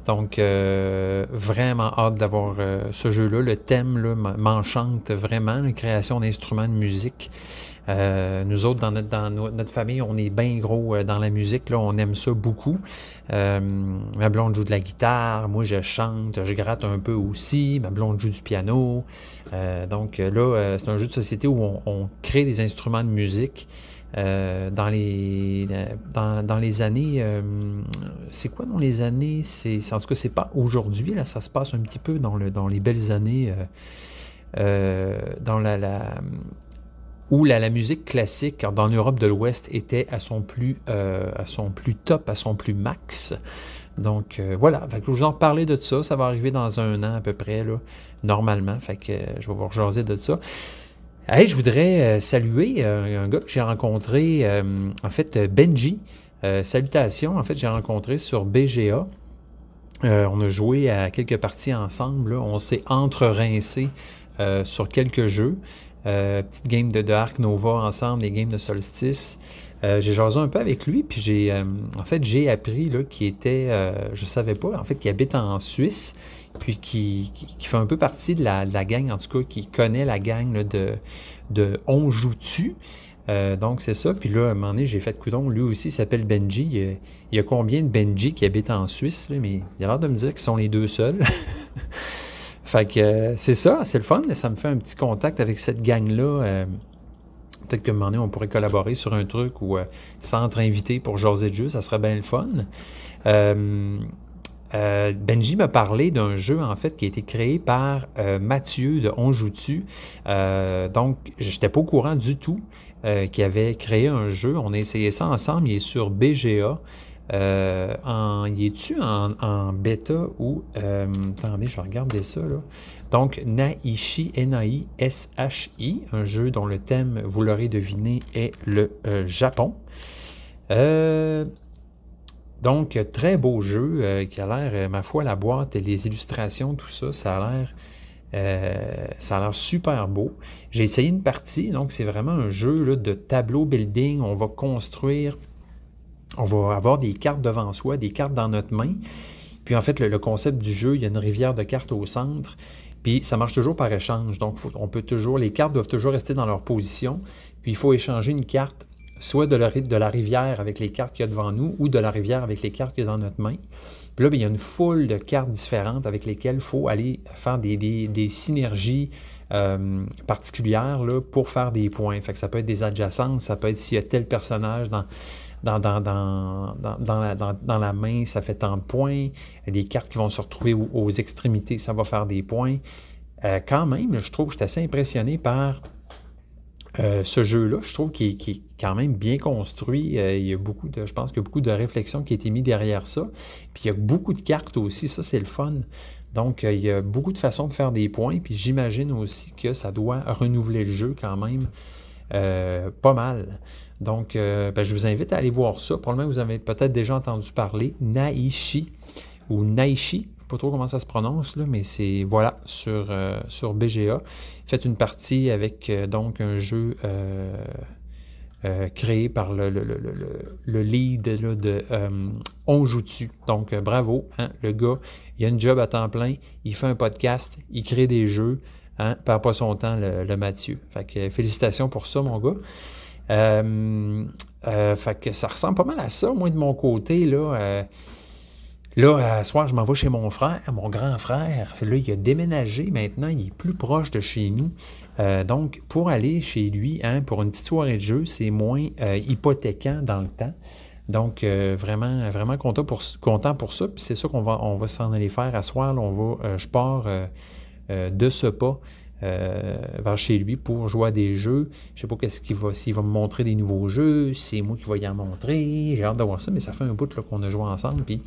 Donc, vraiment hâte d'avoir ce jeu-là. Le thème là, m'enchante vraiment, la création d'instruments de musique. Nous autres, dans notre famille, on est bien gros dans la musique. Là, on aime ça beaucoup. Ma blonde joue de la guitare, moi je chante, je gratte un peu aussi. Ma blonde joue du piano. Donc là, c'est un jeu de société où on crée des instruments de musique. Dans les années, c'est quoi dans les années? En tout cas, c'est pas aujourd'hui, là, ça se passe un petit peu dans les belles années, dans où la musique classique dans l'Europe de l'Ouest était à son plus top, à son plus max. Donc voilà, fait que je vous en parlais de ça, ça va arriver dans 1 an à peu près, là, normalement, fait que je vais vous rejaser de ça. Hey, je voudrais saluer un gars que j'ai rencontré, en fait, Benji. Salutations, en fait, j'ai rencontré sur BGA. On a joué à quelques parties ensemble, là. On s'est entre-rincés sur quelques jeux. Petite game de Ark Nova ensemble, des games de Solstice. J'ai jasé un peu avec lui, puis j'ai appris là, qu'il était, je savais pas, en fait, qu'il habite en Suisse, puis qui fait un peu partie de la gang, en tout cas, qui connaît la gang là, de On Joue-Tu. Donc, c'est ça. Puis là, à un moment donné, j'ai fait coudon. Lui aussi, il s'appelle Benji. Il y a combien de Benji qui habitent en Suisse? Là? Mais il a l'air de me dire qu'ils sont les 2 seuls. Fait que c'est ça, c'est le fun. Ça me fait un petit contact avec cette gang-là. Peut-être qu'à un moment donné, on pourrait collaborer sur un truc ou s'entre-inviter pour jaser de jeu. Ça serait bien le fun. Benji m'a parlé d'un jeu, en fait, qui a été créé par Mathieu de On Joue-Tu. Donc, je n'étais pas au courant du tout qu'il avait créé un jeu. On a essayé ça ensemble. Il est sur BGA. Il est-tu en bêta ou... attendez, je vais regarder ça, là. Donc, Naishi, N-A-I-S-H-I, un jeu dont le thème, vous l'aurez deviné, est le Japon. Donc, très beau jeu qui a l'air, ma foi, la boîte et les illustrations, tout ça, ça a l'air super beau. J'ai essayé une partie, donc c'est vraiment un jeu là, de tableau building. On va construire, on va avoir des cartes devant soi, des cartes dans notre main. Puis en fait, le concept du jeu, il y a une rivière de cartes au centre. Puis ça marche toujours par échange. Donc, les cartes doivent toujours rester dans leur position. Puis il faut échanger une carte soit de la rivière avec les cartes qu'il y a devant nous ou de la rivière avec les cartes qu'il y a dans notre main. Puis là, bien, il y a une foule de cartes différentes avec lesquelles il faut aller faire des synergies particulières là, pour faire des points. Fait que ça peut être des adjacences, ça peut être s'il y a tel personnage dans la main, ça fait tant de points. Des cartes qui vont se retrouver aux extrémités, ça va faire des points. Quand même, je trouve que je suis assez impressionné par ce jeu-là. Je trouve qu'il est quand même bien construit. Il y a je pense qu'il y a beaucoup de réflexion qui a été mise derrière ça. Puis il y a beaucoup de cartes aussi, ça c'est le fun. Donc il y a beaucoup de façons de faire des points. Puis j'imagine aussi que ça doit renouveler le jeu quand même pas mal. Donc je vous invite à aller voir ça. Probablement vous avez peut-être déjà entendu parler. Naishi ou Naishi. Pas trop comment ça se prononce, là, mais c'est, voilà, sur BGA. Faites une partie avec donc un jeu créé par le lead là, de On Joue-Tu. Donc, bravo, hein, le gars, il a une job à temps plein, il fait un podcast, il crée des jeux, hein, perd pas son temps, le Mathieu. Fait que félicitations pour ça, mon gars. Fait que ça ressemble pas mal à ça, moi, de mon côté, là. Là, ce soir, je m'en vais chez mon frère, mon grand frère. Là, il a déménagé maintenant, il est plus proche de chez nous. Donc, pour aller chez lui, hein, pour une petite soirée de jeu, c'est moins hypothéquant dans le temps. Donc, vraiment, vraiment content pour ça. Puis c'est ça qu'on va s'en aller faire à soir. Là, je pars de ce pas vers chez lui pour jouer à des jeux. Je sais pas s'il va me montrer des nouveaux jeux, si c'est moi qui vais y en montrer. J'ai hâte de voir ça, mais ça fait un bout là, qu'on a joué ensemble. Puis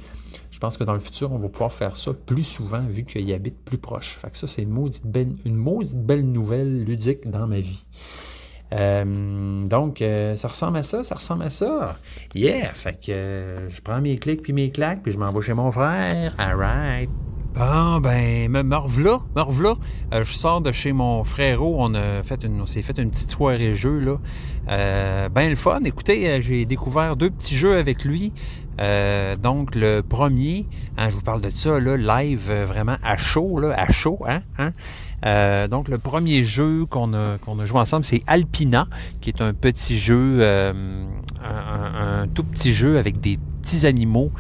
je pense que dans le futur, on va pouvoir faire ça plus souvent vu qu'il habite plus proche. Fait que ça, c'est une maudite belle nouvelle ludique dans ma vie. Donc, ça ressemble à ça, Yeah! Fait que je prends mes clics puis mes claques, puis je m'en vais chez mon frère. All right! Bon, ben, me rev'là. Je sors de chez mon frérot. On s'est fait une petite soirée jeu, là. Ben, le fun. Écoutez, j'ai découvert 2 petits jeux avec lui. Donc, le premier, je vous parle de ça, là, live, vraiment à chaud, hein? Donc, le premier jeu qu'on a joué ensemble, c'est Alpina, qui est un petit jeu, un tout petit jeu avec des petits animaux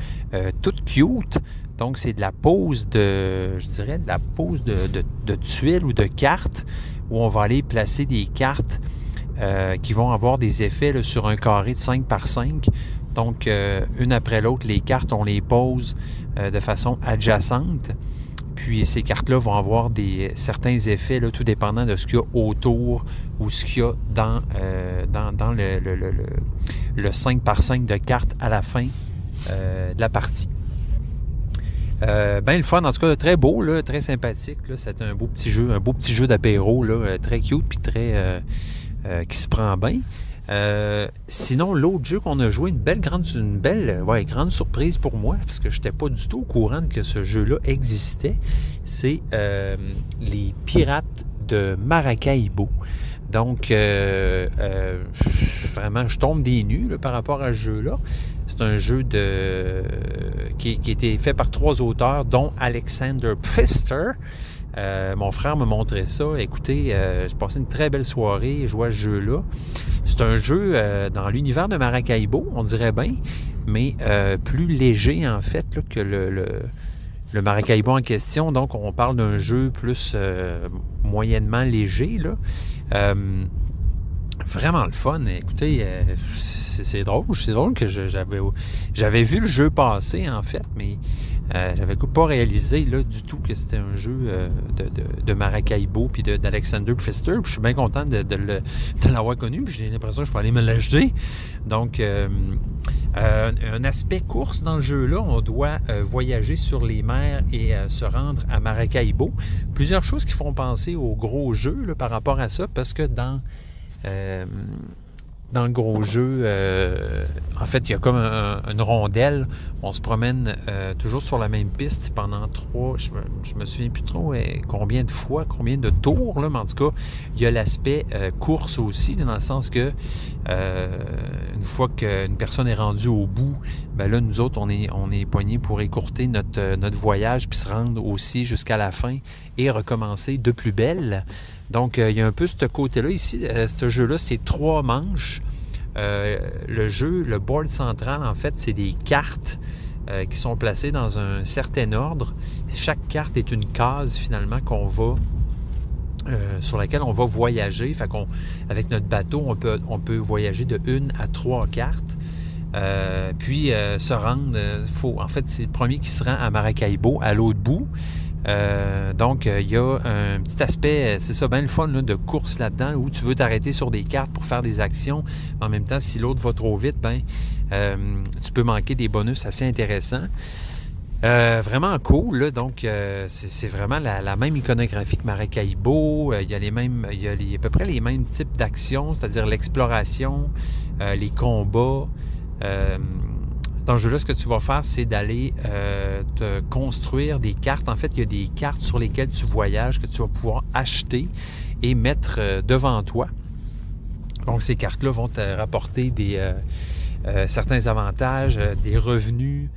tout cute. Donc, c'est de la pose de tuiles ou de cartes où on va aller placer des cartes qui vont avoir des effets là, sur un carré de 5 par 5. Donc, une après l'autre, les cartes, on les pose de façon adjacente. Puis, ces cartes-là vont avoir certains effets, là, tout dépendant de ce qu'il y a autour ou ce qu'il y a dans le 5 par 5 de cartes à la fin de la partie. Ben le fun, en tout cas, très beau, là, très sympathique. C'est un beau petit jeu d'apéro, là, très cute puis très qui se prend bien. Sinon, l'autre jeu qu'on a joué, une belle grande surprise pour moi, parce que je n'étais pas du tout au courant que ce jeu-là existait, c'est les Pirates de Maracaibo. Donc, vraiment, je tombe des nues là, par rapport à ce jeu-là. C'est un jeu qui a été fait par 3 auteurs, dont Alexander Pfister. Mon frère m'a montré ça. Écoutez, j'ai passé une très belle soirée, je jouais à ce jeu-là. C'est un jeu dans l'univers de Maracaibo, on dirait bien, mais plus léger en fait là, que le Maracaibo en question. Donc, on parle d'un jeu plus moyennement léger, là. Vraiment le fun. Écoutez, c'est drôle que j'avais vu le jeu passer, en fait, mais j'avais pas réalisé là, du tout que c'était un jeu de Maracaibo puis d'Alexander Pfister. Je suis bien content de l'avoir connu, puis j'ai l'impression que je vais aller me l'acheter. Donc, un aspect course dans le jeu-là, on doit voyager sur les mers et se rendre à Maracaibo. Plusieurs choses qui font penser au gros jeu là, par rapport à ça, parce que dans le gros jeu, en fait, il y a comme une rondelle. On se promène toujours sur la même piste pendant 3... Je me souviens plus trop combien de fois, combien de tours, là, mais en tout cas, il y a l'aspect course aussi, dans le sens que une fois qu'une personne est rendue au bout, ben là, nous autres, on est poignés pour écourter notre voyage puis se rendre aussi jusqu'à la fin et recommencer de plus belle. Donc, il y a un peu ce côté-là ici. Ce jeu-là, c'est 3 manches. Le board central, en fait, c'est des cartes qui sont placées dans un certain ordre. Chaque carte est une case, finalement, sur laquelle on va voyager. Fait avec notre bateau, on peut voyager de 1 à 3 cartes. Puis, se rendre... en fait, c'est le premier qui se rend à Maracaibo, à l'autre bout. Donc, il y a un petit aspect, c'est ça, bien le fun là, de course là-dedans, où tu veux t'arrêter sur des cartes pour faire des actions. En même temps, si l'autre va trop vite, tu peux manquer des bonus assez intéressants. Vraiment cool, là. Donc, c'est vraiment la même iconographie que Maracaibo. Il y a à peu près les mêmes types d'actions, c'est-à-dire l'exploration, les combats. Dans le jeu-là, ce que tu vas faire, c'est d'aller te construire des cartes. En fait, il y a des cartes sur lesquelles tu voyages que tu vas pouvoir acheter et mettre devant toi. Donc, ces cartes-là vont te rapporter certains avantages, des revenus,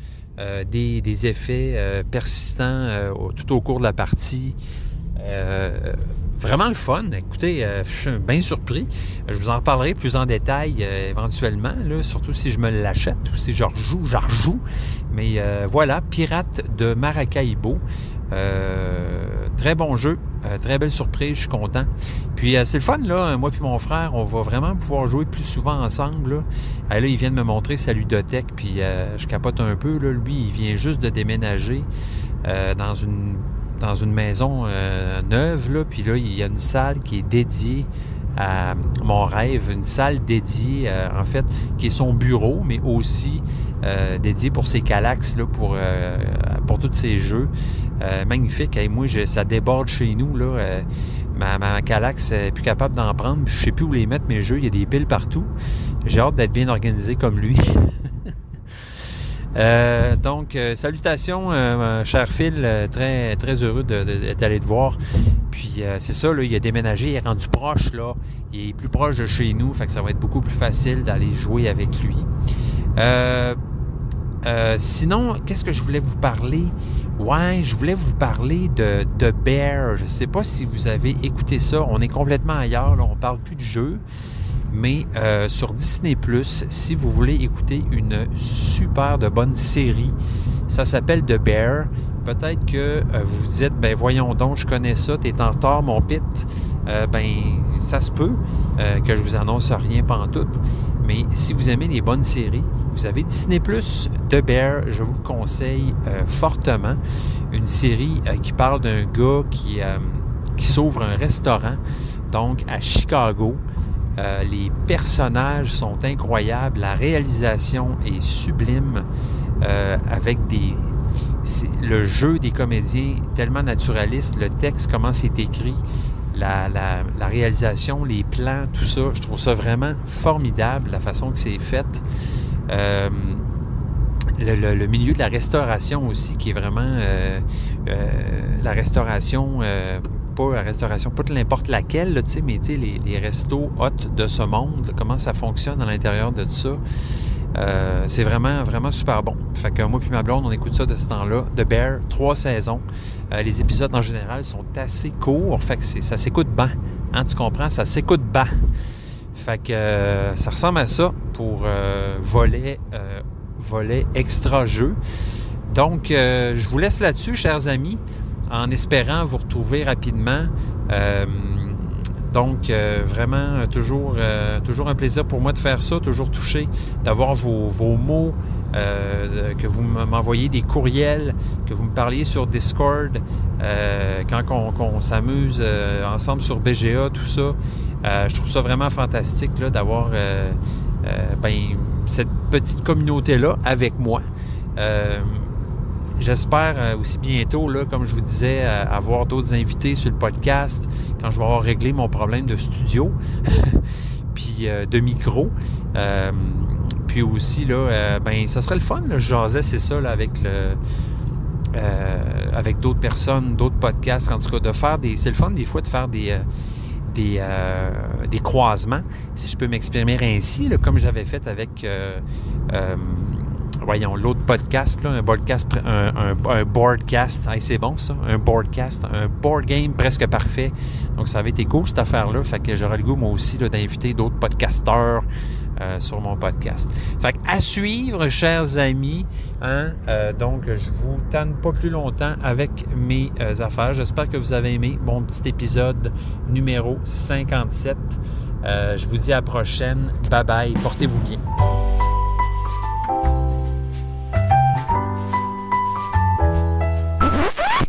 des effets persistants tout au cours de la partie. Vraiment le fun. Écoutez, je suis bien surpris. Je vous en reparlerai plus en détail éventuellement, là, surtout si je me l'achète ou si je rejoue. Mais voilà, Pirates de Maracaibo. Très bon jeu, très belle surprise, je suis content. Puis c'est le fun, là, moi puis mon frère, on va vraiment pouvoir jouer plus souvent ensemble. Là, il vient de me montrer sa ludothèque, puis je capote un peu. Là. Lui, il vient juste de déménager dans dans une maison neuve, là, puis là, il y a une salle qui est dédiée à mon rêve, une salle dédiée, en fait, qui est son bureau, mais aussi dédiée pour ses Kallax, là, pour tous ses jeux. Magnifique. Et moi, ça déborde chez nous, là. Ma Kallax n'est plus capable d'en prendre. Je ne sais plus où les mettre, mes jeux. Il y a des piles partout. J'ai hâte d'être bien organisé comme lui. Donc, salutations, cher Phil. Très, très heureux d'être allé te voir. Puis, c'est ça, là, il a déménagé. Il est rendu proche, là. Il est plus proche de chez nous. Fait que ça va être beaucoup plus facile d'aller jouer avec lui. Sinon, qu'est-ce que je voulais vous parler? Ouais, je voulais vous parler de Bear. Je ne sais pas si vous avez écouté ça. On est complètement ailleurs. Là. On ne parle plus de jeu. Mais sur Disney+, si vous voulez écouter une super de bonne série, ça s'appelle The Bear. Peut-être que vous vous dites, ben voyons donc, je connais ça, t'es en retard, mon pit. Ça se peut que je vous annonce rien pantoute. Mais si vous aimez les bonnes séries, vous avez Disney+, The Bear, je vous le conseille fortement. Une série qui parle d'un gars qui s'ouvre un restaurant, donc à Chicago. Les personnages sont incroyables, la réalisation est sublime, avec le jeu des comédiens tellement naturaliste, le texte, comment c'est écrit, la réalisation, les plans, tout ça, je trouve ça vraiment formidable, la façon que c'est fait. Le milieu de la restauration aussi, qui est vraiment la restauration, pas n'importe laquelle, là, mais les restos hot de ce monde, comment ça fonctionne à l'intérieur de tout ça. C'est vraiment, vraiment super bon. Fait que moi puis ma blonde, on écoute ça de ce temps-là. The Bear, 3 saisons. Les épisodes, en général, sont assez courts. Fait que ça s'écoute bien. Hein, tu comprends? Ça s'écoute bien. Fait que ça ressemble à ça pour volet extra jeu. Donc, je vous laisse là-dessus, chers amis, en espérant vous retrouver rapidement. Donc, vraiment, toujours un plaisir pour moi de faire ça, toujours touché d'avoir vos mots, que vous m'envoyez des courriels, que vous me parliez sur Discord, quand on s'amuse ensemble sur BGA, tout ça. Je trouve ça vraiment fantastique là, d'avoir cette petite communauté-là avec moi. J'espère aussi bientôt, là, comme je vous disais, avoir d'autres invités sur le podcast quand je vais avoir réglé mon problème de studio puis de micro. Puis aussi, là, ça serait le fun, là, je jasais, c'est ça, là, avec d'autres personnes, d'autres podcasts, en tout cas, de faire c'est le fun des fois de faire des croisements, si je peux m'exprimer ainsi, là, comme j'avais fait avec l'autre podcast, là, un boardcast. Hey, c'est bon, ça, un boardcast, un board game presque parfait. Donc, ça avait été cool, cette affaire-là. Fait que j'aurais le goût, moi aussi, là, d'inviter d'autres podcasteurs sur mon podcast. Fait que à suivre, chers amis. Hein? Donc, je vous tanne pas plus longtemps avec mes affaires. J'espère que vous avez aimé mon petit épisode numéro 57. Je vous dis à la prochaine. Bye bye. Portez-vous bien.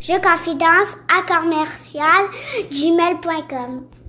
Jeux confidence à commercial gmail.com